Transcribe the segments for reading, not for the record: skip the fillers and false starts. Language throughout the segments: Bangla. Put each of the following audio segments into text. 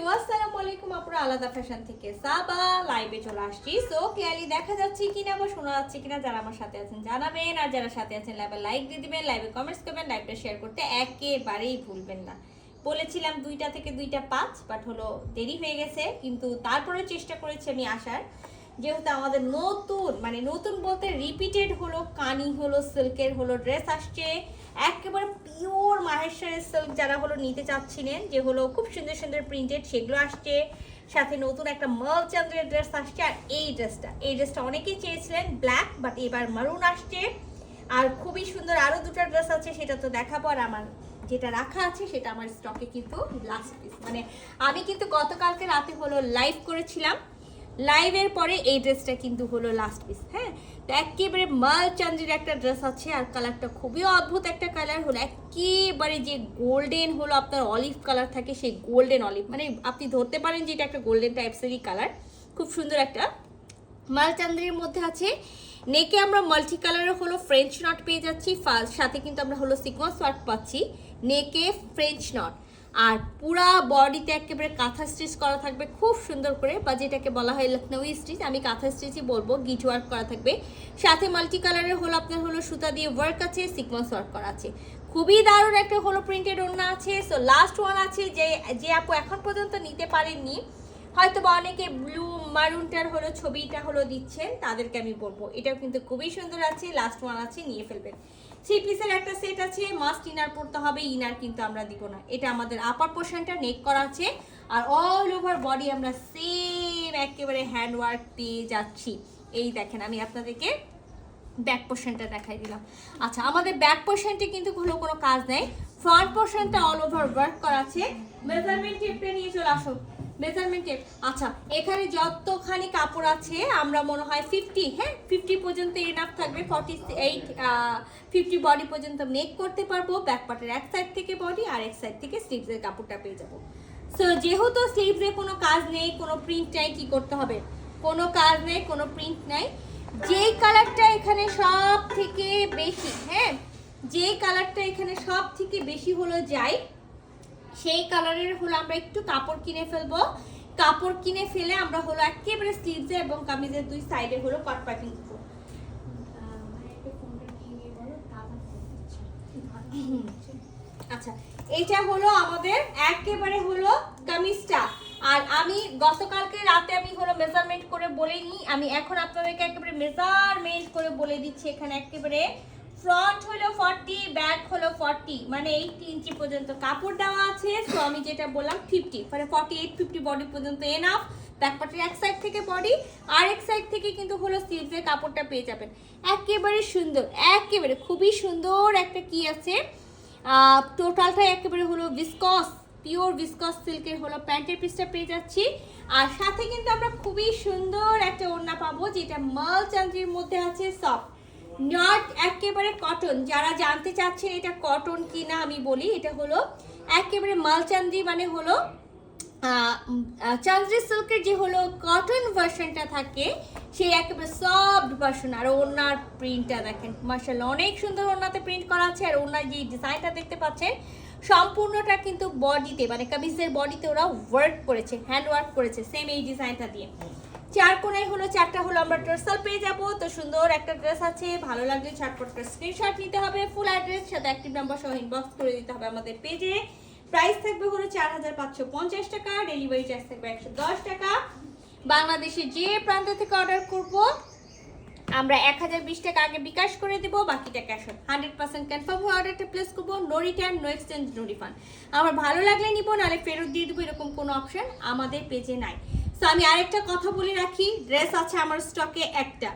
আসসালামু আলাইকুম আপুরা, আলাদা ফ্যাশন থেকে সাবা লাইভে চলে আসছি। সো ক্লিয়ারলি দেখা যাচ্ছে কিনা বা শোনা যাচ্ছে কিনা, যারা আমার সাথে আছেন জানাবেন, আর যারা সাথে আছেন লাইভে লাইক দিয়ে দিবেন, লাইভে কমেন্টস করবেন, লাইভটা শেয়ার করতে একেবারেই ভুলবেন না। বলেছিলাম 2টা থেকে 2টা 5, বাট হলো দেরি হয়ে গেছে, কিন্তু তারপরে চেষ্টা করেছি আমি আসার, যেহেতু আমাদের নতুন নতুন বলতে রিপিটেড হলো কানি হলো সিল্কের হলো ড্রেস আসছে, একেবারে পিওর মাহেশ্বরের সিল্ক যারা হলো নিতে চাচ্ছিলেন, যে হলো খুব সুন্দর সুন্দর প্রিন্টেড, সেগুলো আসছে। সাথে নতুন একটা মালচান্দ্রের ড্রেস আসছে। আর এই ড্রেসটা অনেকেই চেয়েছিলেন ব্ল্যাক, বাট এবার মারুন আসছে। আর খুবই সুন্দর আরও দুটো ড্রেস আছে, সেটা তো দেখাবো। আর আমার যেটা রাখা আছে সেটা আমার স্টকে কিন্তু লাস্ট পিস, আমি কিন্তু গতকালকে রাতে হলো লাইভ করেছিলাম, লাইভের পরে এই ড্রেসটা কিন্তু হলো লাস্ট পিস। হ্যাঁ, তো একেবারে মালচান্দ্রের একটা ড্রেস আছে, আর কালারটা খুবই অদ্ভুত একটা কালার, হলো একেবারে যে গোল্ডেন হলো আপনার অলিভ কালার থাকে, সেই গোল্ডেন অলিভ, আপনি ধরতে পারেন যে এটা একটা গোল্ডেন টাইপসেরই কালার। খুব সুন্দর একটা মালচান্দ্রের মধ্যে আছে। নেকে আমরা মাল্টি কালারের হলো ফ্রেঞ্চ নট পেয়ে যাচ্ছি, সাথে কিন্তু আমরা হলো সিকোয়েন্স ওয়ার্ক পাচ্ছি, নেকে ফ্রেঞ্চ নট। আর পুরা বডিতে একেবারে কাঁথা স্টিচ করা থাকবে খুব সুন্দর করে, বা যেটাকে বলা হয় লখনৌ স্টিচ, আমি কাঁথা স্টিচই বলবো, গিট ওয়ার্ক করা থাকবে। সাথে মাল্টি কালারের হলো আপনার হলো সুতা দিয়ে ওয়ার্ক আছে, সিকোয়েন্স ওয়ার্ক করা আছে। খুবই দারুণ একটা হলো প্রিন্টেড ওড়না আছে। সো লাস্ট ওয়ান আছে, যে আপু এখন পর্যন্ত নিতে পারেননি, হয়তো বা অনেকে ব্লু মারুনটার হলো ছবিটা হলো দিচ্ছেন, তাদেরকে আমি বলবো এটাও কিন্তু খুবই সুন্দর আছে, লাস্ট ওয়ান আছে, নিয়ে ফেলবেন। 3 পিসের একটা সেট আছে, মাস্ট ইনার পড়তে হবে, ইনার কিন্তু আমরা দিব না। এটা আমাদের আপার পোর্শনটা নেক করা আছে, আর অল ওভার বডি আমরা সেম একেবারে হ্যান্ড ওয়ার্ক পেয়ে যাচ্ছি। এই দেখেন, আমি আপনাদেরকে ব্যাক পোর্শনটা দেখাই দিলাম। আচ্ছা, আমাদের ব্যাক পোর্শনটি কিন্তু হলো কোনো কাজ নেই, ফ্রন্ট পোর্শনটা অল ওভার ওয়ার্ক করা আছে। মেজারমেন্ট টেপটা নিয়ে চলে আসো, মেজারমেন্ট টেপ। আচ্ছা, এখানে যতখানি কাপড় আছে আমরা মনে হয় 50, হ্যাঁ 50 পর্যন্ত এনাফ থাকবে, 50 বডি পর্যন্ত মেক করতে পারবো। ব্যাক পার্টের এক সাইড থেকে বডি, আর এক সাইড থেকে স্লিভসের কাপড়টা পেয়ে যাবো। সো যেহেতু স্লিভসে কোনো কাজ নেই, কোনো প্রিন্ট নাই, কি করতে হবে? কোনো কাজ নেই, কোনো প্রিন্ট নাই। যেই কালারটা এখানে সব থেকে বেশি, হ্যাঁ যেই কালারটা এখানে সব থেকে বেশি হলো যায়, সেই কালারের হলো আমরা একটু কাপড় কিনে ফেলবো। কাপড় কিনে ফেলে আমরা হলো একেবারে স্লিভসে এবং কামিজের দুই সাইডে হলো কাট পাইপিং করবো। আচ্ছা, এইটা হলো আমাদের একেবারে হলো কামিজটা। আর আমি গতকালকে রাতে আমি হলো মেজারমেন্ট করে বলিনি, আমি এখন আপনাদেরকে একেবারে মেজারমেন্ট করে বলে দিচ্ছি। এখানে একেবারে ফ্রন্ট হলো 40, ব্যাক হলো 40, 80 ইঞ্চি পর্যন্ত কাপড় দেওয়া আছে। তো আমি যেটা বললাম 50, 48-50 বডি পর্যন্ত এনাফ। ব্যাক পার্টের এক সাইড থেকে বডি, আর এক সাইড থেকে কিন্তু হলো স্লিভসের কাপড়টা পেয়ে যাবেন। একেবারে সুন্দর, একেবারে খুবই সুন্দর একটা কি আছে, টোটালটা একেবারে হলো ভিসকস, পিওর ভিসকস সিল্কের হলো প্যান্টের পিসটা পেয়ে যাচ্ছি। আর সাথে কিন্তু আমরা খুবই সুন্দর একটা ওড়না পাবো, যেটা মালচান্দ্রির মধ্যে আছে, সফট নট একেবারে কটন। যারা জানতে চাচ্ছেন এটা কটন কি না, আমি বলি এটা হলো একেবারে মালচান্দ্রি, হলো চান্দ্রি সিল্কের যে হলো কটন ভার্সনটা থাকে, সেই একেবারে সফট ভার্সন। আর ওনার প্রিন্টটা দেখেন, মাশাআল্লাহ অনেক সুন্দর ওনাতে প্রিন্ট করা আছে। আর ওনার যে ডিজাইনটা দেখতে পাচ্ছেন, সম্পূর্ণটা কিন্তু বডিতে, কামিজের বডিতে ওরা ওয়ার্ক করেছে, হ্যান্ড ওয়ার্ক করেছে, সেম এই ডিজাইনটা দিয়ে। চার কোণায় হলো 4টা হলো আমরা টার্সাল পেয়ে যাবো। তো সুন্দর একটা ড্রেস আছে, ভালো লাগলে ঝটপট স্ক্রিনশট নিতে হবে, ফুল অ্যাড্রেস সাথে অ্যাক্টিভ নাম্বার সহ ইনবক্স করে দিতে হবে আমাদের পেজে। প্রাইস থাকবে হলো 4550 টাকা, ডেলিভারি চার্জ থাকবে 110 টাকা। বাংলাদেশে যে প্রান্ত থেকে অর্ডার করব আমরা 1020 টাকা আগে বিকাশ করে দেবো, বাকিটা ক্যাশ অন। 100% কনফার্ম হয়ে অর্ডারটা প্লেস করবো, no return, no exchange, no refund. আমার ভালো লাগলে নিব, নাহলে ফেরত দিয়ে দেবো, এরকম কোনো অপশন আমাদের পেজে নাই। তো আমি আরেকটা কথা বলে রাখি, ড্রেস আছে আমার স্টকে একটা।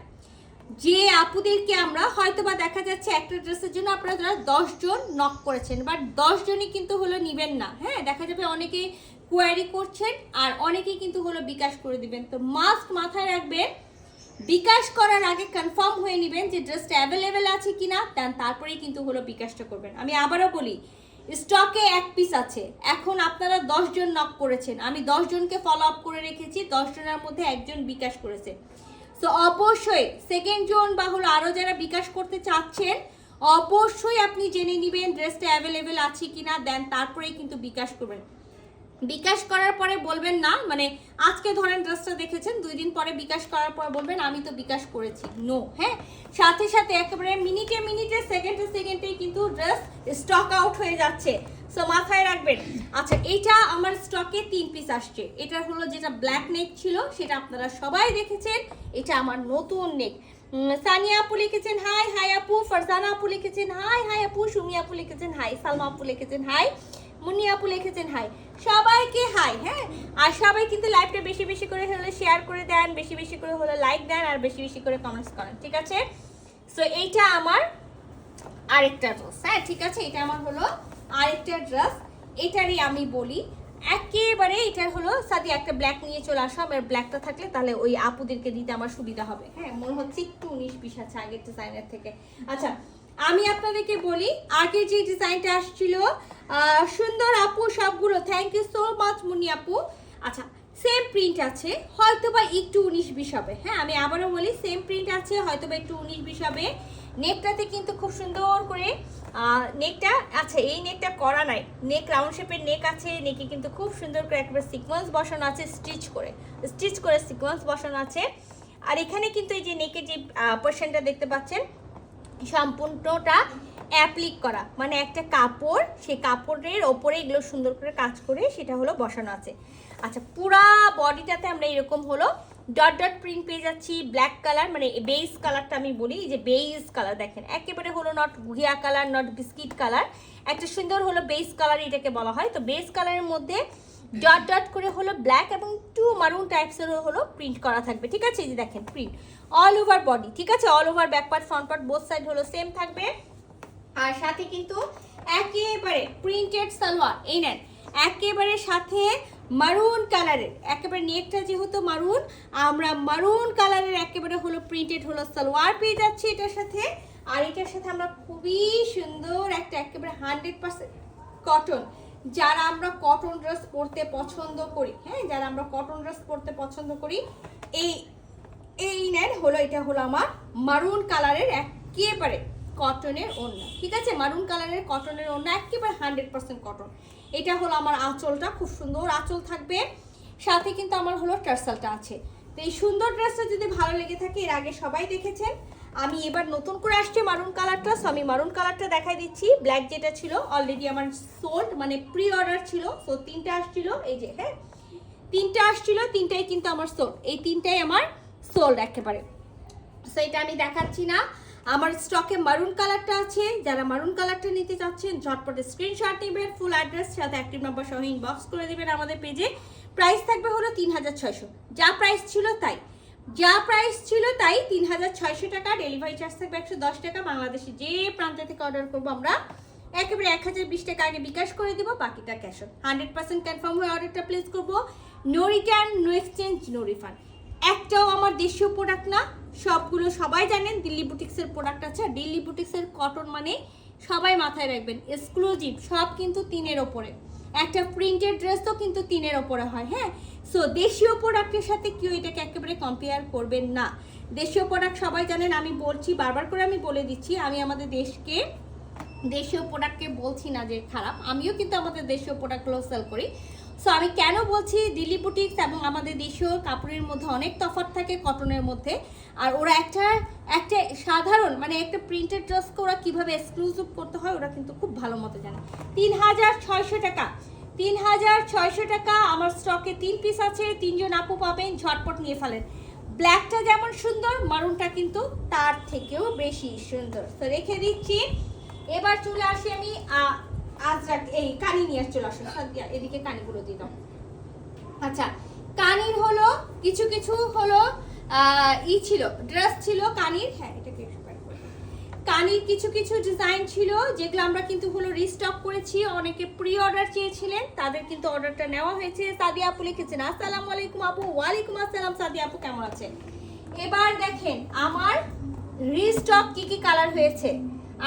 যে আপুদেরকে আমরা হয়তো বা দেখা যাচ্ছে একটা ড্রেসের জন্য আপনারা 10 জন নক করেছেন, বাট 10 জনই কিন্তু হলো নিবেন না, হ্যাঁ দেখা যাবে অনেকেই কোয়ারি করছেন, আর অনেকেই কিন্তু হলো বিকাশ করে দিবেন। তো মাস্ট মাথায় রাখবেন, বিকাশ করার আগে কনফার্ম হয়ে নেবেন যে ড্রেসটা অ্যাভেলেবেল আছে কিনা, দেন তারপরেই কিন্তু হলো বিকাশটা করবেন। আমি আবারও বলি, স্টকে এক পিস আছে। এখন আপনারা 10 জন নক করেছেন, আমি 10 জনকে ফলো আপ করে রেখেছি, 10 জনের মধ্যে একজন বিকাশ করেছে। সো অবশ্যই সেকেন্ড জন বা হলো আরও যারা বিকাশ করতে চাচ্ছেন, অবশ্যই আপনি জেনে নেবেন ড্রেসটা অ্যাভেলেবেল আছে কিনা, দেন তারপরেই কিন্তু বিকাশ করবেন। বিকাশ করার পরে বলবেন না, মানে আজকে ধরেন ড্রেসটা দেখেছেন, 2 দিন পরে বিকাশ করার পর বলবেন আমি তো বিকাশ করেছি, নো। হ্যাঁ, সাথে সাথে একেবারে মিনিটে মিনিটে সেকেন্ডে সেকেন্ডেই কিন্তু ড্রেস স্টক আউট হয়ে যাচ্ছে, সো মাথায় রাখবেন। আচ্ছা, এইটা আমার স্টকে 3 পিস আসছে। এটা হলো যেটা ব্ল্যাক নেক ছিল, সেটা আপনারা সবাই দেখেছেন। এটা আমার নতুন নেক। সানিয়া আপু লিখেছেন হাই, হাই আপু। ফারজানা আপু লিখেছেন হাই, হাই আপু। সুমি আপু লিখেছেন হাই। সালমা আপু লিখেছেন হাই। মুন্নি আপু লিখেছেন হাই। সবাইকে হাই। হ্যাঁ, আর সবাই কিন্তু লাইভটা বেশি বেশি করে হলে শেয়ার করে দেন, বেশি বেশি করে হলে লাইক দেন, আর বেশি বেশি করে কমেন্টস করেন, ঠিক আছে? সো এইটা আমার আরেকটা ড্রেস। হ্যাঁ, ঠিক আছে, এটা আমার হলো আরেকটা ড্রেস। এটারই আমি বলি একেবারে, এটার হলো সাথে একটা ব্ল্যাক নিয়ে চলে আসো। আমার ব্ল্যাকটা থাকলে তাহলে ওই আপুদেরকে দিতে আমার সুবিধা হবে। হ্যাঁ, মনে হচ্ছে একটু 19-20 আছে আগের ডিজাইনের থেকে। আচ্ছা, আমি আপনাদেরকে বলি আগে যে ডিজাইনটা আসছিল, সুন্দর আপু সবগুলো, thank you so much Munni আপু। আচ্ছা, সেম প্রিন্ট আছে, হয়তো বা একটু 19-20 হবে। হ্যাঁ, আমি আবারও বলি সেম প্রিন্ট আছে, হয়তো বা একটু 19-20 হবে। নেকটাতে কিন্তু খুব সুন্দর করে নেকটা আছে, এই নেকটা করা নাই, নেক রাউন্ড শেপের নেক আছে। নেকে কিন্তু খুব সুন্দর করে একবার সিকোয়েন্স বসানো আছে, স্টিচ করে সিকোয়েন্স বসানো আছে। আর এখানে কিন্তু এই যে নেকের যে পোর্শনটা দেখতে পাচ্ছেন, সম্পূর্ণটা অ্যাপ্লিক করা, মানে একটা কাপড়, সেই কাপড়ের ওপরে এগুলো সুন্দর করে কাজ করে সেটা হলো বসানো আছে। আচ্ছা, পুরা বডিটাতে আমরা এরকম হলো ডট ডট প্রিন্ট পেয়ে যাচ্ছি, ব্ল্যাক কালার, মানে বেস কালারটা আমি বলি যে বেস কালার, দেখেন একেবারে হলো নট ঘিয়া কালার, নট বিস্কিট কালার, একটা সুন্দর হলো বেস কালার এটাকে বলা হয়। তো বেস কালারের মধ্যে ডট ডট করে হলো ব্ল্যাক এবং টু মারুন টাইপসের হলো প্রিন্ট করা থাকবে, ঠিক আছে? এই যে দেখেন প্রিন্ট অল ওভার বডি, ঠিক আছে? All over back part front part both side হলো সেম থাকবে। আর সাথে কিন্তু একেবারে প্রিন্টেড সালোয়ার, এই নেন একেবারে সাথে মারুন কালারের, একেবারে নেকটা যেহেতু মারুন, আমরা মারুন কালারের একেবারে হলো প্রিন্টেড হলো সালোয়ার পেয়ে যাচ্ছি এটার সাথে। আর এটার সাথে আমরা খুবই সুন্দর একটা একেবারে 100% কটন, যারা আমরা কটন ড্রেস পরতে পছন্দ করি, হ্যাঁ, যারা আমরা কটন ড্রেস পরতে পছন্দ করি, এই নেন হলো, এটা হলো আমার মারুন কালারের একেবারে কটনের ওড়না, ঠিক আছে? মারুন কালারের কটনের ওড়না, একেবারে 100% কটন। এটা হলো আমার আঁচলটা, খুব সুন্দর আঁচল থাকবে, সাথে কিন্তু আমার হলো টার্সালটা আছে। তো এই সুন্দর ড্রেসটা যদি ভালো লেগে থাকে, এর আগে সবাই দেখেছেন, আমি এবার নতুন করে আসছে মারুন কালারটা, সো আমি মারুন কালারটা দেখাই দিচ্ছি। ব্ল্যাক যেটা ছিল অলরেডি আমার সোল্ড, মানে প্রি অর্ডার ছিল, সো 3টা আসছিল, এই যে হ্যাঁ 3টা আসছিল, 3টাই কিন্তু আমার সোল্ড, এই 3টাই আমার সোল্ড একেবারে। সো এটা আমি দেখাচ্ছি না, আমার স্টকে মারুন কালারটা আছে। যারা মারুন কালারটা নিতে চাচ্ছেন ঝটপটে স্ক্রিনশট নেবেন, ফুল অ্যাড্রেস সাথে অ্যাক্টিভ নাম্বার সহ ইনবক্স করে দেবেন আমাদের পেজে। প্রাইস থাকবে হলো 3600, যা প্রাইস ছিল তাই, যা প্রাইস ছিল তাই 3600 টাকা। ডেলিভারি চার্জ থাকবে 110 টাকা। বাংলাদেশে যে প্রান্ত থেকে অর্ডার করবো আমরা একেবারে 1020 টাকা আগে বিকাশ করে দেবো, বাকিটা ক্যাশ অন। 100% কনফার্ম হয়ে অর্ডারটা প্লেস করবো। No return, no exchange, no refund. একটাও আমার দেশীয় প্রোডাক্ট না, সবগুলো সবাই জানেন দিল্লি বুটিক্সের প্রোডাক্ট আছে। দিল্লি বুটিক্সের কটন মানে সবাই মাথায় রাখবেন এক্সক্লুসিভ, সব কিন্তু 3-এর ওপরে। একটা প্রিন্টেড ড্রেস তো কিন্তু 3-এর ওপরে হয়। হ্যাঁ, সো দেশীয় প্রোডাক্টের সাথে কেউ এটাকে একেবারে কম্পেয়ার করবেন না। দেশীয় প্রোডাক্ট সবাই জানেন, আমি বলছি বারবার করে, আমি বলে দিচ্ছি, আমি আমাদের দেশীয় প্রোডাক্টকে বলছি না যে খারাপ, আমিও কিন্তু আমাদের দেশীয় প্রোডাক্টগুলো সেল করি। সো আমি কেন বলছি দিল্লি বুটিক্স এবং আমাদের দেশীয় কাপড়ের মধ্যে অনেক তফাৎ থাকে কটনের মধ্যে। আর ওরা একটা সাধারণ মানে একটা প্রিন্টেড ড্রেসকে ওরা কীভাবে এক্সক্লুসিভ করতে হয় ওরা কিন্তু খুব ভালো মতো জানে। 3600 টাকা, 3600 টাকা আমার স্টকে 3 পিস আছে, 3জন আপু পাবেন, ঝটপট নিয়ে ফেলেন। ব্ল্যাকটা যেমন সুন্দর, মারুনটা কিন্তু তার থেকেও বেশি সুন্দর। তো রেখে দিচ্ছি। এবার চলে আসি আমি আজরাক, এই কানি নিয়ে চলে আসুন, এদিকে কানিগুলো দিয়ে দাও। আচ্ছা, কানির হলো কিছু কিছু হলো ছিল ড্রেস ছিল কানির, হ্যাঁ এটাকে কানির কিছু কিছু ডিজাইন ছিল যেগুলো আমরা কিন্তু হলো রিস্টক করেছি। অনেকে প্রি অর্ডার চেয়েছিলেন, তাদের কিন্তু অর্ডারটা নেওয়া হয়েছে। সাদিয়া আপু লিখেছেন আসসালামু আলাইকুম আপু। ওয়ালাইকুম আসসালাম সাদিয়া আপু, কেমন আছেন? এবার দেখেন আমার রিস্টক কি কি কালার হয়েছে।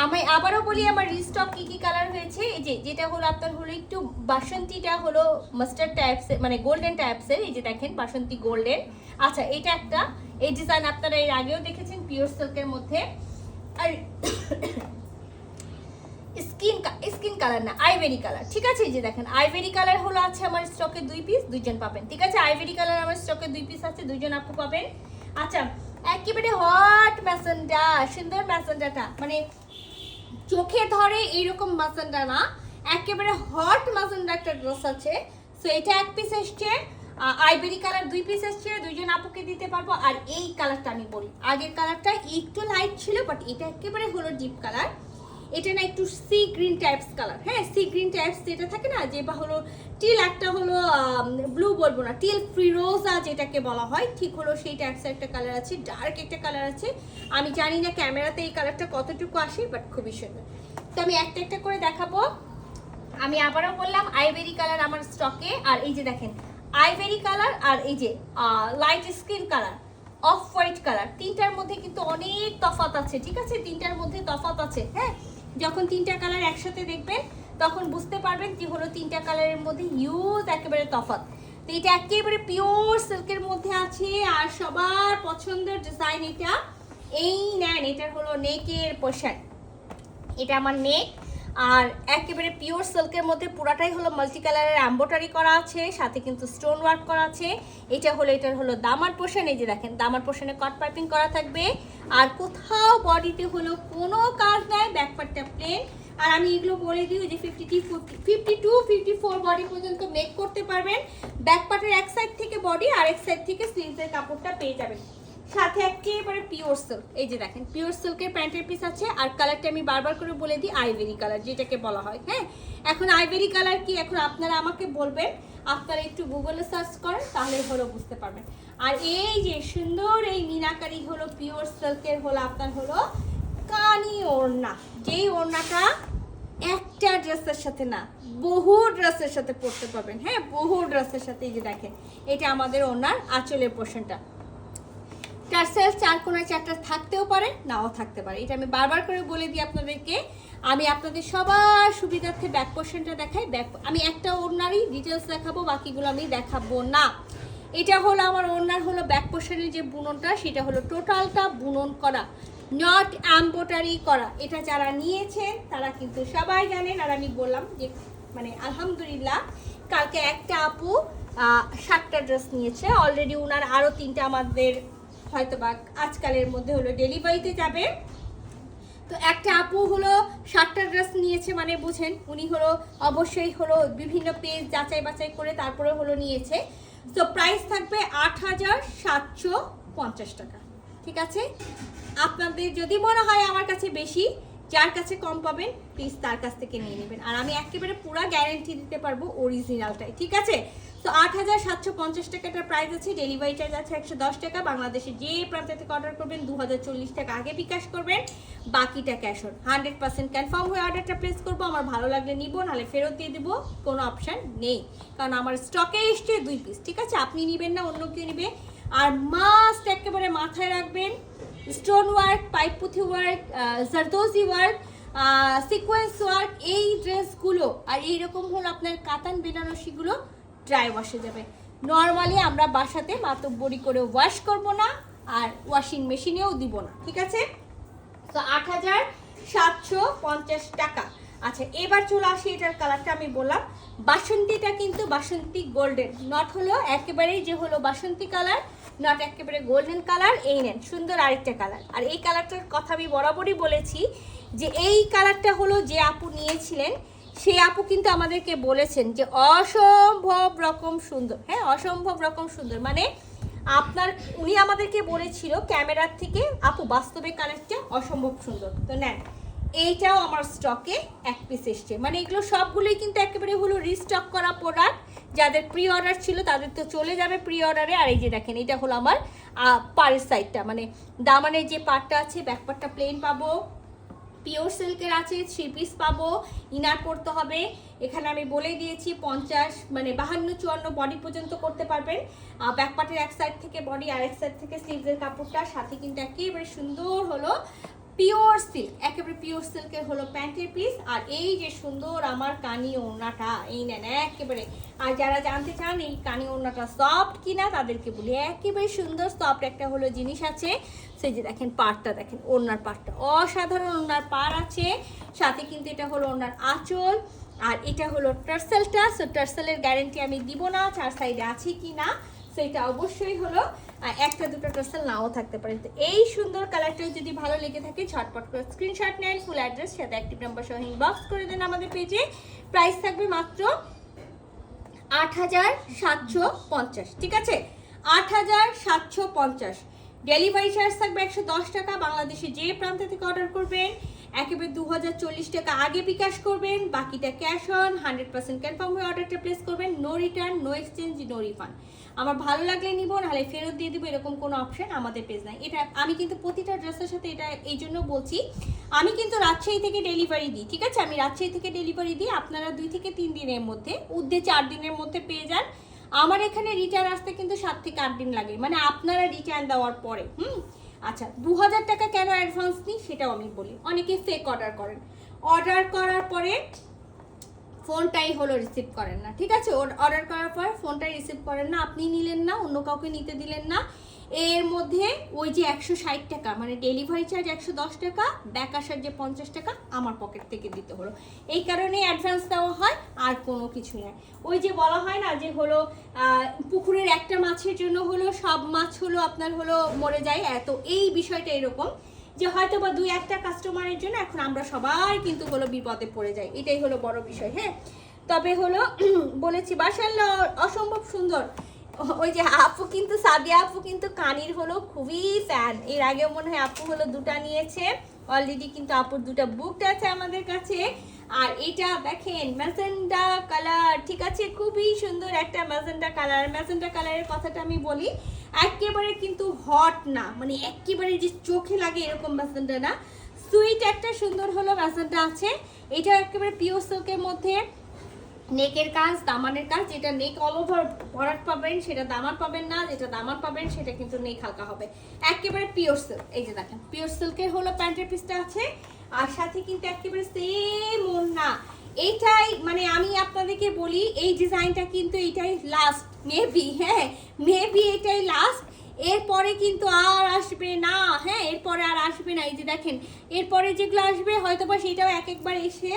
আমি আবারও বলি আমার রিস্টক কি কি কালার হয়েছে। এই যে যেটা হলো আপনার হলো একটু বাসন্তীটা হলো মাস্টার্ড টাইপসের, মানে গোল্ডেন টাইপসের, এই যে দেখেন বাসন্তী গোল্ডেন। আচ্ছা, এটা একটা, এই ডিজাইন আপনারা এর আগেও দেখেছেন পিওর সিল্কের মধ্যে। আর স্কিন কালার না, আইভেরি কালার। ঠিক আছে, এই যে দেখেন আইভেরি কালার হলো আছে আমার স্টকে 2 পিস, দুইজন পাবেন। ঠিক আছে, আইভেরি কালার আমার স্টকে 2 পিস আছে, দুইজন আপু পাবেন। আচ্ছা, একেবারে হট ম্যাজেন্ডা, সুন্দর ম্যাজেন্ডাটা মানে চোখে ধরে এইরকম ম্যাজেন্ডা না, একেবারে হট ম্যাজেন্ডা একটা ড্রেস আছে। সো এটা 1 পিস এসছে, আইভেরি কালার 2 পিস এসছে, দুইজন আপুকে দিতে পারবো। আর এই কালারটা আমি বলি, আগের কালারটা একটু লাইট ছিল, বাট এটা একেবারে হলো ডিপ কালার। এটা না একটু সি গ্রিন টাইপস কালার, হ্যাঁ সি গ্রিন টাইপস যেটা থাকে না, যে বা হলো টিল, একটা হলো ব্লু বলবো না, টিল ফিরোজা যেটাকে বলা হয়, ঠিক হলো সেই টাইপস একটা কালার আছে, ডার্ক একটা কালার আছে। আমি জানি না ক্যামেরাতে এই কালারটা কতটুকু আসে, বাট খুবই সুন্দর। তো আমি একটা একটা করে দেখাবো। আমি আবারও বললাম আইভেরি কালার আমার স্টকে। আর এই যে দেখেন আইভেরি কালার আর এই যে light skin colour, off white colour, তিনটার মধ্যে কিন্তু অনেক তফাৎ আছে। ঠিক আছে, তিনটার মধ্যে তফাৎ আছে। হ্যাঁ, যখন তিনটা কালার একসাথে দেখবেন তখন বুঝতে পারবেন কি হলো তিনটা কালারের মধ্যে হিউজ একেবারে তফাৎ। তো এটা একেবারে পিওর সিল্কের মধ্যে আছে, আর সবার পছন্দের ডিজাইন এটা। এই নেন, এটার হলো নেকের পোর্শন, এটা আমার নেক। আর একেবারে পিওর সিল্কের মধ্যে পুরাটাই হলো মাল্টি কালারের এমব্রয়ডারি করা আছে, সাথে কিন্তু স্টোন ওয়ার্ক করা আছে। এটার হলো দামার পোর্শন, এই যে দেখেন দামার পোর্শনে কট পাইপিং করা থাকবে। আর কোথাও বডিতে হলো কোনো কাজ নাই, ব্যাকপার্টটা প্লেন। আর আমি এগুলো বলে দিই যে 52-54 বডি পর্যন্ত মেক করতে পারবেন। ব্যাকপার্টের এক সাইড থেকে বডি, আর এক সাইড থেকে স্লিভসের কাপড়টা পেয়ে যাবেন। সাথে একেবারে পিওর সিল্ক, এই যে দেখেন পিওর সিল্কের প্যান্টের পিস আছে। আর কালারটা আমি বারবার করে বলে দিই আইভেরি কালার যেটাকে বলা হয়। হ্যাঁ, এখন আইভেরি কালার কি, এখন আপনারা আমাকে বলবেন, আপনারা একটু গুগলে সার্চ করেন তাহলে হলো বুঝতে পারবেন। আর এই যে সুন্দর এই মিনাকারি হলো পিওর সিল্কের হলো আপনার হলো কানি ওড়না, যেই ওড়নাটা একটা ড্রেসের সাথে না বহু ড্রেসের সাথে পরতে পারবেন। হ্যাঁ, বহু ড্রেসের সাথে। এই যে দেখেন এটা আমাদের ওড়নার আঁচলের পোর্শনটা, টার্সেল 4 কোণায় 4টা থাকতেও পারে, নাও থাকতে পারে। এটা আমি বারবার করে বলে দিই আপনাদেরকে। আমি আপনাদের সবার সুবিধার্থে ব্যাক পোর্শনটা দেখাই। আমি একটা ওড়নারই ডিটেলস দেখাবো, বাকিগুলো আমি দেখাবো না। এটা হলো আমার ওড়নার হলো ব্যাক পোর্শনের যে বুননটা, সেটা হলো টোটালটা বুনন করা, নট এমব্রয়ডারি করা। এটা যারা নিয়েছেন তারা কিন্তু সবাই জানেন। আর আমি বললাম যে মানে আলহামদুলিল্লাহ কালকে একটা আপু 7টা ড্রেস নিয়েছে অলরেডি, ওনার আরও 3টা আমাদের হয়তো বা আজকালের মধ্যে হলো ডেলিভারিতে যাবে। তো একটা আপু হলো 7টা ড্রেস নিয়েছে, মানে বুঝেন উনি হলো অবশ্যই হলো বিভিন্ন পেজ যাচাই বাছাই করে তারপরে হলো নিয়েছে। তো প্রাইস থাকবে 8750 টাকা। ঠিক আছে, আপনাদের যদি মনে হয় আমার কাছে বেশি, যার কাছে কম পাবেন প্লিজ তার কাছ থেকে নিয়ে নেবেন। আর আমি একেবারে পুরো গ্যারেন্টি দিতে পারবো অরিজিনালটাই। ঠিক আছে, তো 8750 টাকাটার প্রাইস আছে, ডেলিভারি চার্জ আছে 110 টাকা। বাংলাদেশে যে প্রান্ত থেকে অর্ডার করবেন 2040 টাকা আগে বিকাশ করবেন, বাকিটা ক্যাশ অন। 100% কনফার্ম হয়ে অর্ডারটা প্লেস করবো। আমার ভালো লাগলে নিব, নাহলে ফেরত দিয়ে দেবো, কোনো অপশান নেই, কারণ আমার স্টকে এসছে 2 পিস। ঠিক আছে, আপনি নেবেন না অন্য কেউ নেবে। আর মাস্ট একেবারে মাথায় রাখবেন, স্টোন ওয়ার্ক, পাইপুথি work, zardozi work, sequence work, এই ড্রেসগুলো আর এইরকম হলো আপনার কাতান বেনারসিগুলো ড্রাই ওয়াশে যাবে। নর্মালি আমরা বাসাতে মাতব্বরি করে ওয়াশ করব না, আর ওয়াশিং মেশিনেও দিব না। ঠিক আছে, তো 8750 টাকা। আচ্ছা, এবার চলে আসি এটার কালারটা। আমি বললাম বাসন্তীটা কিন্তু বাসন্তী গোল্ডেন, নট হলো একেবারেই যে হলো বাসন্তী কালার, নট একেবারে গোল্ডেন কালার। এই নেন সুন্দর আরেকটা কালার। আর এই কালারটার কথা আমি বরাবরই বলেছি যে এই কালারটা হলো যে আপু নিয়েছিলেন সেই আপু কিন্তু আমাদেরকে বলেছেন যে অসম্ভব রকম সুন্দর। হ্যাঁ, অসম্ভব রকম সুন্দর, মানে আপনার উনি আমাদেরকে বলেছিল ক্যামেরার থেকে আপু বাস্তবে কালারটা অসম্ভব সুন্দর। তো নেন, এইটাও আমার স্টকে 1 পিস এসছে, মানে এগুলো সবগুলোই কিন্তু একেবারে হলো রিস্টক করা প্রোডাক্ট। যাদের প্রি অর্ডার ছিল তাদের তো চলে যাবে প্রি অর্ডারে। আর এই যে দেখেন এটা হলো আমার পাড়ের সাইডটা, মানে দামানের যে পার্টটা আছে, ব্যাক পার্টটা প্লেন পাবো, পিওর সিল্কের আছে, 3 পিস পাবো, ইনার করতে হবে। এখানে আমি বলেই দিয়েছি 50 মানে 52-54 বডি পর্যন্ত করতে পারবেন। ব্যাক পার্টের এক সাইড থেকে বডি, আর এক সাইড থেকে স্লিভসের কাপড়টা, সাথে কিন্তু একেবারে সুন্দর হলো পিওর সিল্ক, একেবারে পিওর সিল্কের হলো প্যান্টের পিস। আর এই যে সুন্দর আমার কানি ওড়নাটা, এই নেন একেবারে। আর যারা জানতে চান এই কানি ওড়নাটা সফট কিনা তাদেরকে বলি একেবারে সুন্দর সফট একটা হলো জিনিস আছে। সেই যে দেখেন পাড়টা, দেখেন ওড়নার পাড়টা অসাধারণ ওড়নার পাড় আছে, সাথে কিন্তু এটা হলো ওড়নার আঁচল। আর এটা হলো টার্সেলটা, সো টার্সেলের গ্যারেন্টি আমি দিব না 4 সাইডে আছে কি না, সেটা অবশ্যই হলো একটা দুটো টার্সেল নাও থাকতে পারে। তো এই সুন্দর কালারটা যদি ভালো লেগে থাকে ঝটপট করে স্ক্রিনশট নেন, ফুল অ্যাড্রেস সাথে অ্যাক্টিভ নাম্বার সহ ইনবক্স করে দেন আমাদের পেজে। প্রাইস থাকবে মাত্র 8750, ঠিক আছে? 8750। ডেলিভারি চার্জ থাকবে 110 টাকা। বাংলাদেশে যে প্রান্ত থেকে অর্ডার করবেন একেবারে 2040 টাকা আগে বিকাশ করবেন, বাকিটা ক্যাশ অন। 100% কনফার্ম হয়ে অর্ডারটা প্লেস করবেন। No return, no exchange, no refund. আমার ভালো লাগলে নিব, নাহলে ফেরত দিয়ে দিব, এরকম কোনো অপশন আমাদের পেজ নাই। এটা আমি কিন্তু প্রতিটা ড্রেসের সাথে এটা এই জন্য বলছি, আমি কিন্তু রাজশাহী থেকে ডেলিভারি দিই, ঠিক আছে? আমি রাজশাহী থেকে ডেলিভারি দিই, আপনারা 2 থেকে 3 দিনের মধ্যে, উদ্দে 4 দিনের মধ্যে পেয়ে যান। আমার এখানে রিটার্ন আসতে কিন্তু 7 থেকে 8 দিন লাগে, মানে আপনারা রিটার্ন দেওয়ার পরে। আচ্ছা, 2000 টাকা কেন অ্যাডভান্স নিই সেটাও আমি বলি। অনেকে ফেক অর্ডার করেন, অর্ডার করার পরে ফোনটাই হলো রিসিভ করেন না, ঠিক আছে? অর্ডার করার পর ফোনটাই রিসিভ করেন না, আপনি নিলেন না, অন্য কাউকে নিতে দিলেন না। এর মধ্যে ওই যে 160 টাকা মানে ডেলিভারি চার্জ 110 টাকা, ব্যাক আসার যে 50 টাকা আমার পকেট থেকে দিতে হলো। এই কারণে অ্যাডভান্স দেওয়া হয়, আর কোনো কিছু নয়। ওই যে বলা হয় না যে হলো পুকুরের একটা মাছের জন্য হলো সব মাছ হলো আপনার হলো মরে যায়, এত এই বিষয়টা এরকম যে হয়তো বা 2-1টা কাস্টমারের জন্য এখন আমরা সবাই কিন্তু হলো বিপদে পড়ে যাই, এটাই হলো বড় বিষয়। হ্যাঁ, তবে হলো বলেছি মাশাআল্লাহ অসম্ভব সুন্দর। ওই যে আপু কিন্তু সাদিয়া আপু কিন্তু কানির হলো খুবই ফ্যান, এর আগেও মনে হয় আপু হলো 2টা নিয়েছে অলরেডি, কিন্তু আপুর 2টা বুকড আছে আমাদের কাছে। আর এটা দেখেন ম্যাজেন্ডা কালার, ঠিক আছে? খুবই সুন্দর একটা ম্যাজেন্ডা কালার। ম্যাজেন্ডা কালারের কথাটা আমি বলি, একেবারে কিন্তু হট না, মানে একেবারে যে চোখে লাগে এরকম ম্যাজেন্ডা না, সুইট একটা সুন্দর হলো ম্যাজেন্ডা আছে। এটা একেবারে পিওর সিল্কের মধ্যে নেকের কাজ, দামানের কাজ। যেটা নেক অল ওভার ভরাট পাবেন সেটা দামান পাবেন না, যেটা দামান পাবেন সেটা কিন্তু নেক হালকা হবে। একেবারে পিওর সিল্ক, এই যে দেখেন পিওর সিল্কের হলো প্যান্টের পিসটা আছে, আর সাথে কিন্তু একেবারে সেম ওড়না। এইটাই মানে আমি আপনাদেরকে বলি এই ডিজাইনটা কিন্তু এটাই লাস্ট, মেবি, হ্যাঁ মেবি এটাই লাস্ট। এরপরে কিন্তু আর আসবে না, হ্যাঁ এরপরে আর আসবে না। এই যে দেখেন এরপরে যেগুলো আসবে হয়তো বা সেটাও একবার এসে